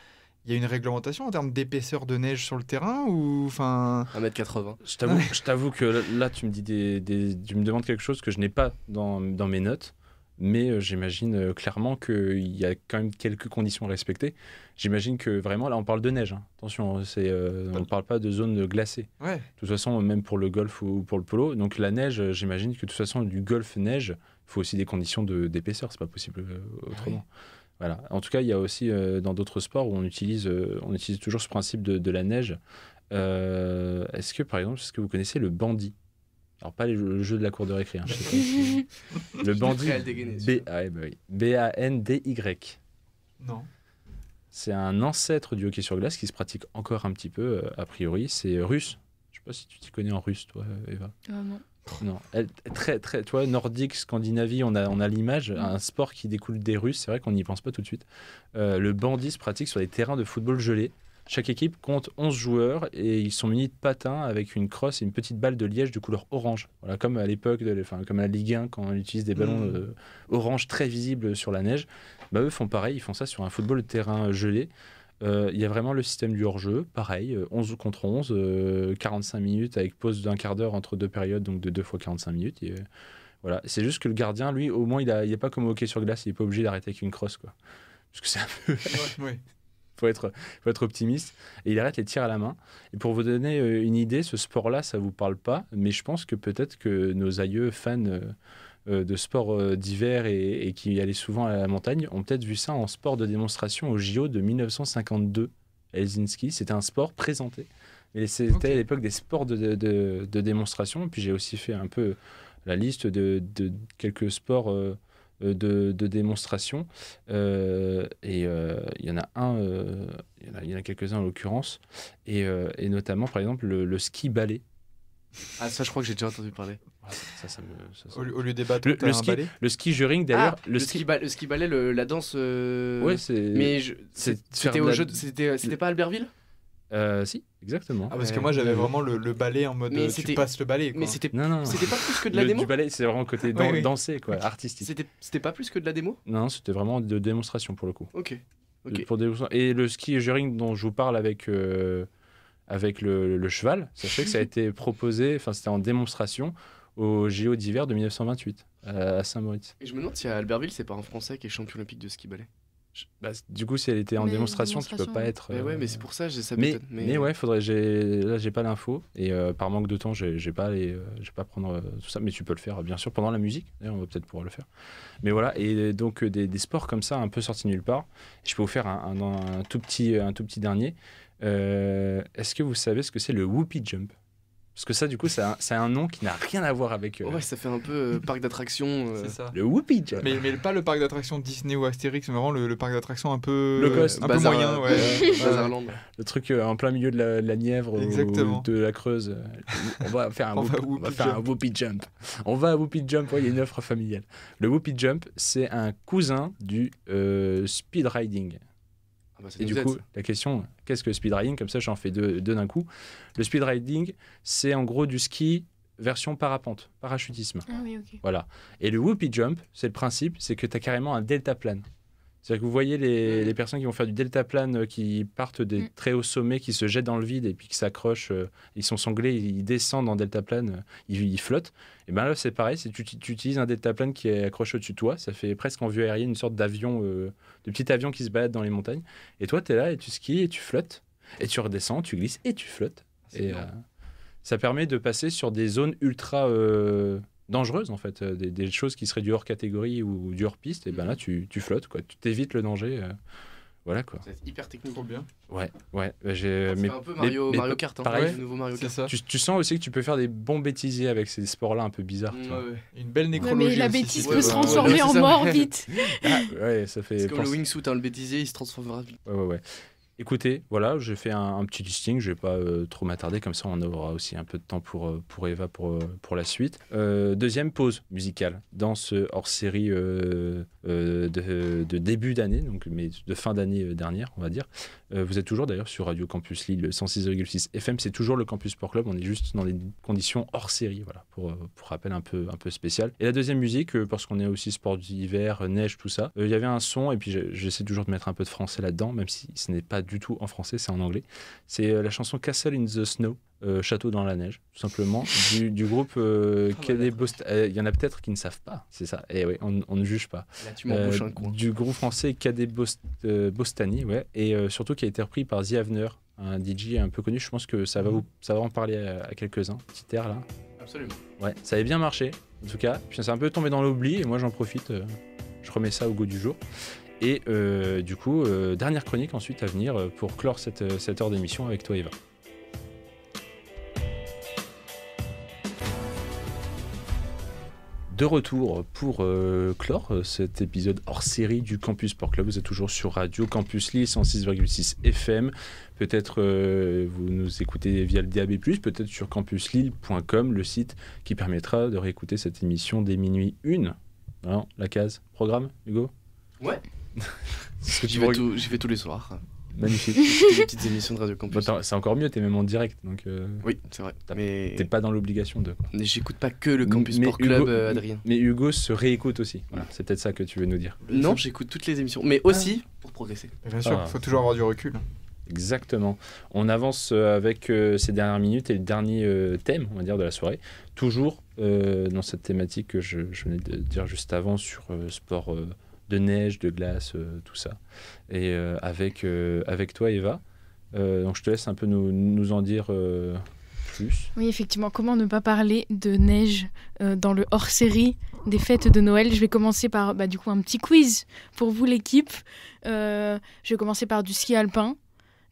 une réglementation en termes d'épaisseur de neige sur le terrain ou 1m80. Je t'avoue que là, tu me dis tu me demandes quelque chose que je n'ai pas dans mes notes. Mais j'imagine clairement qu'il y a quand même quelques conditions à respecter. J'imagine que vraiment, là, on parle de neige. Hein. Attention, on ne parle pas de zone glacée. Ouais. De toute façon, même pour le golf ou pour le polo. Donc la neige, j'imagine que de toute façon, du golf neige, il faut aussi des conditions d'épaisseur. C'est pas possible autrement. Oui. Voilà. En tout cas, il y a aussi dans d'autres sports où on utilise toujours ce principe de la neige. Est-ce que, par exemple, vous connaissez le bandy? Alors, pas le jeu de la cour de récré. Hein, je sais pas. Le bandy, B-A-N-D-Y. Non. C'est un ancêtre du hockey sur glace qui se pratique encore un petit peu, a priori. C'est russe. Je sais pas si tu t'y connais en russe, toi, Eva. Non. Non. Très, tu vois, nordique, Scandinavie, on a l'image. Un sport qui découle des Russes, c'est vrai qu'on n'y pense pas tout de suite. Le bandy se pratique sur des terrains de football gelés. Chaque équipe compte 11 joueurs et ils sont munis de patins avec une crosse et une petite balle de liège de couleur orange. Voilà, comme à l'époque, comme à la Ligue 1, quand on utilise des ballons orange très visibles sur la neige. Eux font pareil, ils font ça sur un football de terrain gelé. Il y a vraiment le système du hors-jeu, pareil, 11 contre 11, 45 minutes avec pause d'un quart d'heure entre deux périodes, donc de 2 fois 45 minutes. Et, voilà. C'est juste que le gardien, lui, au moins, il n'est pas comme au hockey sur glace, il n'est pas obligé d'arrêter avec une crosse, quoi. Parce que c'est un peu... Ouais. faut être optimiste. Et il arrête les tirs à la main. Et pour vous donner une idée, ce sport-là, ça ne vous parle pas, mais je pense que peut-être que nos aïeux fans de sport d'hiver et qui allaient souvent à la montagne ont peut-être vu ça en sport de démonstration au JO de 1952 à Helsinki. C'était un sport présenté. Et c'était à l'époque des sports de démonstration. Et puis j'ai aussi fait un peu la liste de quelques sports de démonstration. Il y en a il y en a quelques-uns en l'occurrence. Et notamment, par exemple, le ski ballet. Ah, ça, je crois que j'ai déjà entendu parler. Au lieu des bâtons, le ski juring, d'ailleurs. Le ski ballet, la danse. Ouais, c'est. Mais c'était au jeu. C'était pas Albertville? Si, exactement. Ah, parce que moi j'avais vraiment le ballet en mode tu passes le ballet, quoi. Mais c'était pas plus que de la démo. Du ballet, c'est vraiment côté dansé, quoi, artistique. C'était pas plus que de la démo? Non, c'était vraiment de démonstration pour le coup. Ok. Et le ski juring dont je vous parle avec le cheval, sachez que ça a été proposé, enfin c'était en démonstration au JO d'hiver de 1928 à Saint-Moritz. Et je me demande si à Albertville c'est pas un Français qui est champion olympique de ski ballet. Du coup, si elle était en démonstration, tu peux pas être. Ouais, mais c'est pour ça, j'ai ça. Mais ouais, faudrait. Là, j'ai pas l'info et par manque de temps, j'ai pas prendre tout ça. Mais tu peux le faire, bien sûr, pendant la musique. D'ailleurs, on va peut-être pouvoir le faire. Mais voilà, et donc des sports comme ça, un peu sortis nulle part. Je peux vous faire un tout petit dernier. Est-ce que vous savez ce que c'est le whoopie jump? Parce que ça, du coup, c'est un nom qui n'a rien à voir avec... Ouais, ça fait un peu parc d'attractions. C'est ça. Le whoopie jump. Mais pas le parc d'attractions Disney ou Astérix, mais vraiment le parc d'attractions un peu... un peu moyen, ouais. Bazarland. Le truc en plein milieu de la Nièvre ou de la Creuse. On va faire un whoopie jump. On va à whoopie jump, il y a une offre familiale. Le whoopie jump, c'est un cousin du speed riding. Et du coup, la question, qu'est-ce que le speed riding? Comme ça, j'en fais deux d'un coup. Le speed riding, c'est en gros du ski version parapente, parachutisme. Ah oui, ok. Voilà. Et le whoopie jump, c'est le principe, c'est que tu as carrément un deltaplane. C'est-à-dire que vous voyez les personnes qui vont faire du deltaplane, qui partent des très hauts sommets, qui se jettent dans le vide et puis qui s'accrochent, ils sont sanglés, ils descendent en deltaplane, ils flottent. Et bien là, c'est pareil, tu utilises un deltaplane qui est accroché au-dessus de toi, ça fait presque en vue aérienne une sorte d'avion, de petit avion qui se balade dans les montagnes. Et toi, tu es là et tu skis et tu flottes. Et tu redescends, tu glisses et tu flottes. Et ça permet de passer sur des zones ultra... dangereuses en fait, des choses qui seraient du hors catégorie ou du hors piste, et ben là tu flottes, quoi, tu t'évites le danger, voilà quoi. C'est hyper technique. Trop bien. Ouais. C'est un peu Mario Kart, hein, pareil, le nouveau Mario Kart. Ça. Tu sens aussi que tu peux faire des bons bêtisiers avec ces sports-là un peu bizarres. Une belle nécrologie. Mais la aussi, bêtise peut se transformer en mort vite. Ça fait. C'est comme le wingsuit, le bêtisier, il se transformera vite. Ouais. Écoutez, voilà, j'ai fait un petit listing, je vais pas trop m'attarder, comme ça on aura aussi un peu de temps pour Eva pour la suite. Deuxième pause musicale dans ce hors-série de début d'année, donc, mais de fin d'année dernière, on va dire. Vous êtes toujours d'ailleurs sur Radio Campus Lille 106,6 FM, c'est toujours le Campus Sport Club, on est juste dans des conditions hors-série, voilà, pour rappel un peu spécial. Et la deuxième musique, parce qu'on est aussi sport d'hiver, neige, tout ça, il y avait un son, et puis j'essaie toujours de mettre un peu de français là-dedans, même si ce n'est pas du tout en français, c'est en anglais. C'est la chanson Castle in the Snow, Château dans la neige, tout simplement, du groupe Cadet Bostani. Il y en a peut-être qui ne savent pas, c'est ça. Et oui, on ne juge pas. Là, tu m'embauches un coin. Du groupe français Cadet Bostani, ouais, et surtout qui a été repris par The Avener, un DJ un peu connu. Je pense que ça va en parler à quelques-uns. Petit air là. Absolument. Ouais, ça avait bien marché, en tout cas. Puis c'est un peu tombé dans l'oubli, et moi j'en profite. Je remets ça au goût du jour. Et du coup, dernière chronique ensuite à venir pour clore cette heure d'émission avec toi, Eva. De retour pour clore cet épisode hors série du Campus Sport Club. Vous êtes toujours sur Radio Campus Lille 106,6 FM. Peut-être vous nous écoutez via le DAB+, peut-être sur campuslille.com, le site qui permettra de réécouter cette émission dès minuit 1. Alors, la case programme, Hugo ? Ouais. J'y vais tous les soirs. Magnifique. Des petites émissions de Radio Campus. Bah, c'est encore mieux, t'es même en direct. Donc, oui, c'est vrai. Mais t'es pas dans l'obligation de. Mais j'écoute pas que le Campus Sport Club, Adrien. Mais Hugo se réécoute aussi. Voilà, c'est peut-être ça que tu veux nous dire. Non, j'écoute toutes les émissions, mais aussi pour progresser. Bien sûr, il faut toujours avoir du recul. Exactement. On avance avec ces dernières minutes et le dernier thème, on va dire, de la soirée. Toujours dans cette thématique que je venais de dire juste avant sur sport de neige, de glace, tout ça. Et avec toi, Eva. Donc je te laisse un peu nous en dire plus. Oui, effectivement. Comment ne pas parler de neige dans le hors-série des fêtes de Noël ? Je vais commencer par du coup un petit quiz pour vous, l'équipe. Je vais commencer par du ski alpin.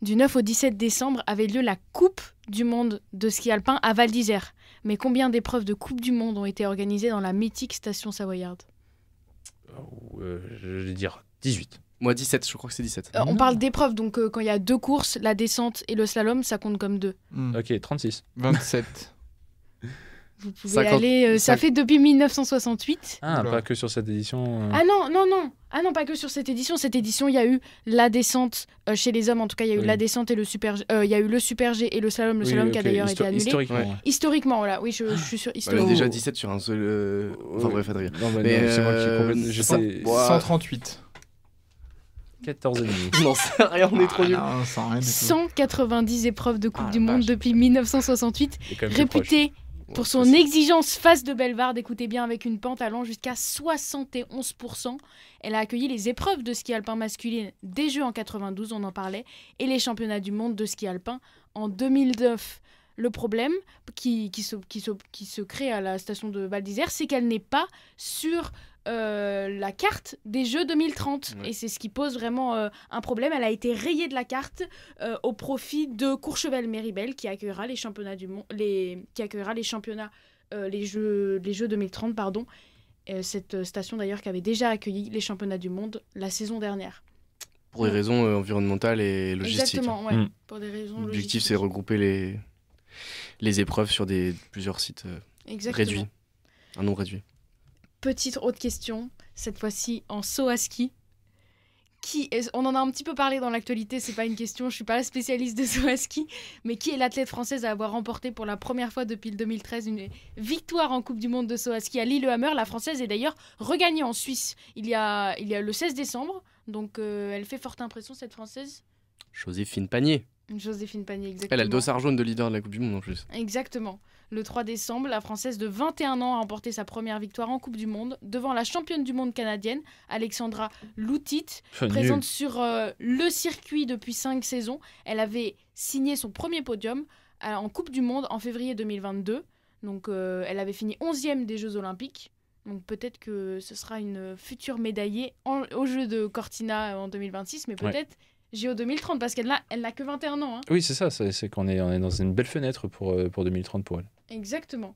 Du 9 au 17 décembre avait lieu la Coupe du Monde de ski alpin à Val d'Isère. Mais combien d'épreuves de Coupe du Monde ont été organisées dans la mythique station savoyarde ? Je vais dire 18. Moi 17, je crois que c'est 17. On parle d'épreuves, donc quand il y a 2 courses, la descente et le slalom, ça compte comme 2. Ok, 36. 27. Vous pouvez aller, ça fait depuis 1968. Ah, pas que sur cette édition. Ah non, pas que sur cette édition. Cette édition, il y a eu la descente chez les hommes, en tout cas, il y a eu la descente et le super G. Il y a eu le super G et le slalom, slalom qui a d'ailleurs été annulé. Historiquement, voilà. Oui, je suis sûr. Historiquement. Déjà 17 sur un seul. Enfin bref, Adrien. Non, c'est moi qui complète. 138. 14,5. Non, c'est rien, on est trop nuls. 190 épreuves de Coupe du Monde depuis 1968, réputée pour son exigence face de Bellevarde, écoutez bien, avec une pente allant jusqu'à 71%. Elle a accueilli les épreuves de ski alpin masculine des Jeux en 92, on en parlait, et les championnats du monde de ski alpin en 2009. Le problème qui se crée à la station de Val d'Isère, c'est qu'elle n'est pas sur la carte des Jeux 2030. Ouais. Et c'est ce qui pose vraiment un problème. Elle a été rayée de la carte au profit de Courchevel-Méribel qui accueillera les championnats du monde, les Jeux 2030, pardon. Cette station d'ailleurs qui avait déjà accueilli les championnats du monde la saison dernière. Pour des raisons environnementales et logistiques. Exactement, ouais. Pour des raisons logistiques. L'objectif, c'est regrouper les épreuves sur plusieurs sites réduits. Un nombre réduit. Petite autre question, cette fois-ci en saut à ski. On en a un petit peu parlé dans l'actualité, c'est pas une question, je suis pas la spécialiste de saut à ski, mais qui est l'athlète française à avoir remporté pour la première fois depuis le 2013 une victoire en Coupe du Monde de saut à ski à Lillehammer. La française est d'ailleurs regagnée en Suisse il y a le 16 décembre, donc elle fait forte impression cette française. Joséphine Panier. Joséphine Panier, exactement. Elle a le dossard jaune de leader de la Coupe du Monde en plus. Exactement. Le 3 décembre, la Française de 21 ans a remporté sa première victoire en Coupe du Monde devant la championne du monde canadienne, Alexandra Loutit, présente sur le circuit depuis 5 saisons. Elle avait signé son premier podium en Coupe du Monde en février 2022. Donc elle avait fini 11e des Jeux Olympiques. Donc peut-être que ce sera une future médaillée aux Jeux de Cortina en 2026, mais peut-être... JO 2030, parce qu'elle n'a que 21 ans. Hein. Oui, c'est ça, c'est qu'on est dans une belle fenêtre pour 2030 pour elle. Exactement.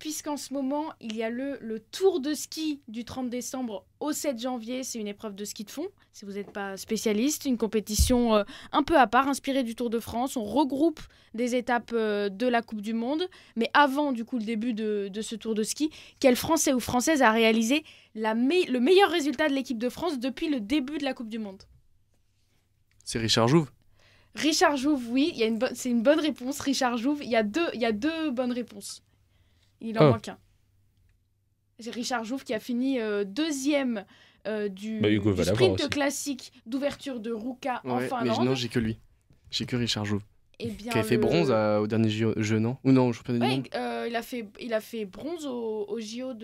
Puisqu'en ce moment, il y a le Tour de ski du 30 décembre au 7 janvier. C'est une épreuve de ski de fond, si vous n'êtes pas spécialiste. Une compétition un peu à part, inspirée du Tour de France. On regroupe des étapes de la Coupe du Monde. Mais avant, du coup, le début de ce Tour de ski, quel Français ou Française a réalisé le meilleur résultat de l'équipe de France depuis le début de la Coupe du Monde ? C'est Richard Jouve. Richard Jouve, oui, c'est une bonne réponse. Richard Jouve, il y a deux bonnes réponses. Il en manque un. C'est Richard Jouve qui a fini deuxième du Hugo va l'avoir sprint aussi. classique d'ouverture de Ruka en Ouais, mais Finlande. non, j'ai que lui. J'ai que Richard Jouve. Eh bien, Qui avait fait bronze au dernier jeu, non? Ou non, au championnat du Ouais, monde. il a fait bronze au JO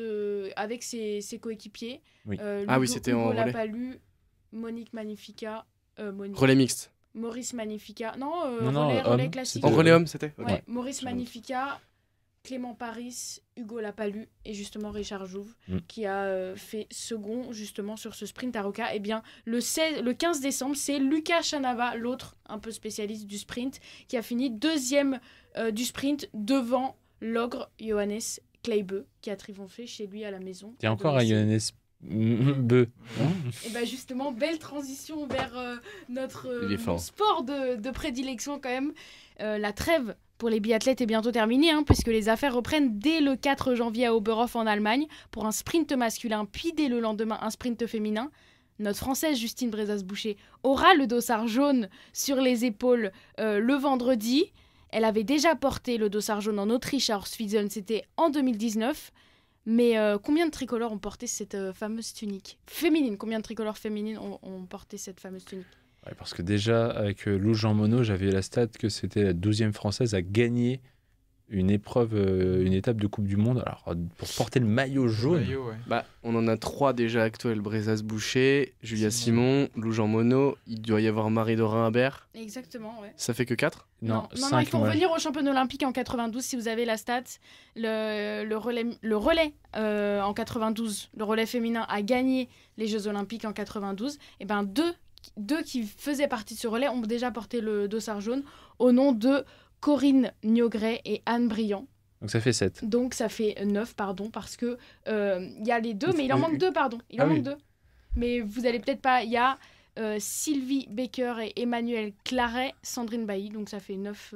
avec ses coéquipiers. Oui. Ah oui, c'était en relais. Lapalu, Monique Magnifica, Relais mixte. Maurice Magnifica. Non, Non, relais homme, classique. En relais homme, c'était? Ouais, Ok. Maurice Magnifica, Clément Paris, Hugo Lapalu et justement Richard Jouve qui a fait second justement sur ce sprint à Roca. Eh bien, le 15 décembre, c'est Lucas Chanava, l'autre un peu spécialiste du sprint, qui a fini deuxième du sprint devant l'ogre Johannes Kleibe qui a triomphé chez lui à la maison. Il y a encore un Johannes Beu. Et bien justement, belle transition vers notre mon sport de prédilection quand même. La trêve pour les biathlètes est bientôt terminée, puisque les affaires reprennent dès le 4 janvier à Oberhof en Allemagne pour un sprint masculin, puis dès le lendemain un sprint féminin. Notre Française Justine Brezas-Boucher aura le dossard jaune sur les épaules le vendredi. Elle avait déjà porté le dossard jaune en Autriche à Horsfilzen, c'était en 2019. Mais combien de tricolores ont porté cette fameuse tunique féminine? Combien de tricolores féminines ont porté cette fameuse tunique? Ouais, parce que déjà, avec Lou Jean Monod, j'avais la stat que c'était la 12e Française à gagner une épreuve, une étape de Coupe du Monde. Alors, pour porter le maillot jaune. Bah, on en a 3 déjà actuels. Brezas-Boucher, Julia Simon, Lou Jean Monod. Il doit y avoir Marie-Dorin Habert. Exactement, ouais. Ça fait que 4? Non, il faut revenir au championnat olympique en 92 si vous avez la stat. Le relais en 92, le relais féminin a gagné les Jeux olympiques en 92. Et ben deux qui faisaient partie de ce relais ont déjà porté le dossard jaune au nom de Corinne Niogret et Anne Briand. Donc ça fait 7. Donc ça fait 9, pardon, parce que il y a les deux, mais il en manque 2, pardon. Il en manque 2. Mais vous allez peut-être pas... Il y a Sylvie Baker et Emmanuel Claret, Sandrine Bailly, donc ça fait 9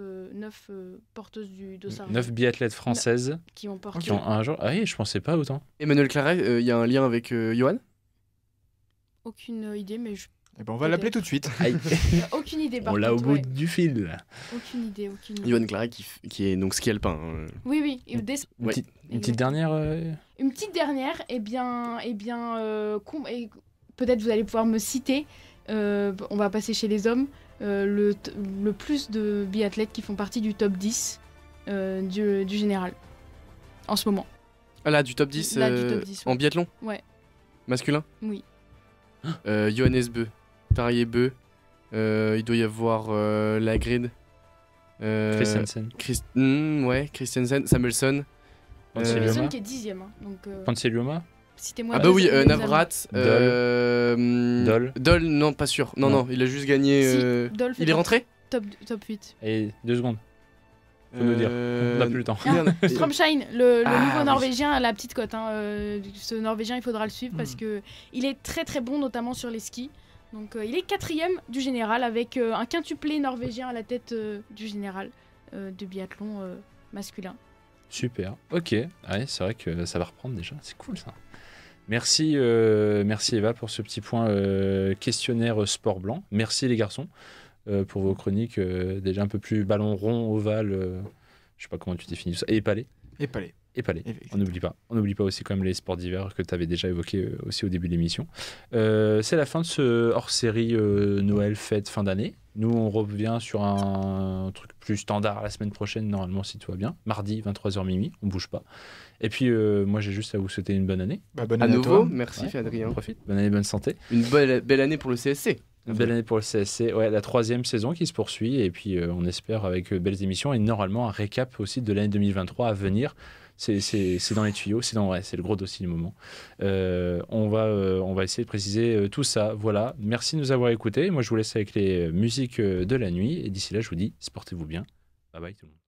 porteuses du dossard. 9 biathlètes françaises qui ont porté. Qui ont un jour... Ah oui, je pensais pas autant. Emmanuel Claret, il y a un lien avec Johan? Aucune idée, mais je... Eh ben on va l'appeler tout de suite. Aucune idée, par on l'a au contre, bout du fil. Là. Aucune idée. Johan Claret qui est donc ski alpin. Oui. Une petite dernière Une petite dernière, peut-être vous allez pouvoir me citer, on va passer chez les hommes, le plus de biathlètes qui font partie du top 10 du général, en ce moment. Ah là, du top 10, du top 10 en biathlon? Ouais. Masculin? Oui. Johannes Beu, Tarier Beu, il doit y avoir Lagrid. Christensen. Christensen, Samuelson. Samuelson qui est 10e. Panselioma. Citez-moi. Ah bah oui, Navrat. Dol, non, pas sûr. Non, il a juste gagné. Si, Dol il est rentré? Top 8. Et 2 secondes. Faut nous dire. On n'a plus le temps. Stromschein, le nouveau Norvégien à la petite cote. Ce Norvégien, il faudra le suivre parce que il est très très bon, notamment sur les skis. Donc il est 4e du général avec un quintuplé norvégien à la tête du général de biathlon masculin. Super, ok. Ouais, c'est vrai que ça va reprendre déjà, c'est cool ça. Merci Eva pour ce petit point questionnaire sport blanc. Merci les garçons pour vos chroniques déjà un peu plus ballon rond, ovale, je sais pas comment tu définis ça, et épalé. On n'oublie pas. On n'oublie pas aussi quand même les sports d'hiver que tu avais déjà évoqué aussi au début de l'émission. C'est la fin de ce hors-série Noël, fête, fin d'année. Nous, on revient sur un truc plus standard la semaine prochaine, normalement, si tout va bien. Mardi, 23h minuit, on bouge pas. Et puis, moi, j'ai juste à vous souhaiter une bonne année. Bonne année à nouveau, toi. merci Adrien. On profite. Bonne année, bonne santé. Une belle année pour le CSC. Une belle année pour le CSC. Ouais, la 3e saison qui se poursuit. Et puis, on espère avec belles émissions et normalement un récap aussi de l'année 2023 à venir. C'est dans les tuyaux, c'est le gros dossier du moment. On va essayer de préciser tout ça. Voilà, merci de nous avoir écoutés. Moi, je vous laisse avec les musiques de la nuit. Et d'ici là, je vous dis, portez-vous bien. Bye bye tout le monde.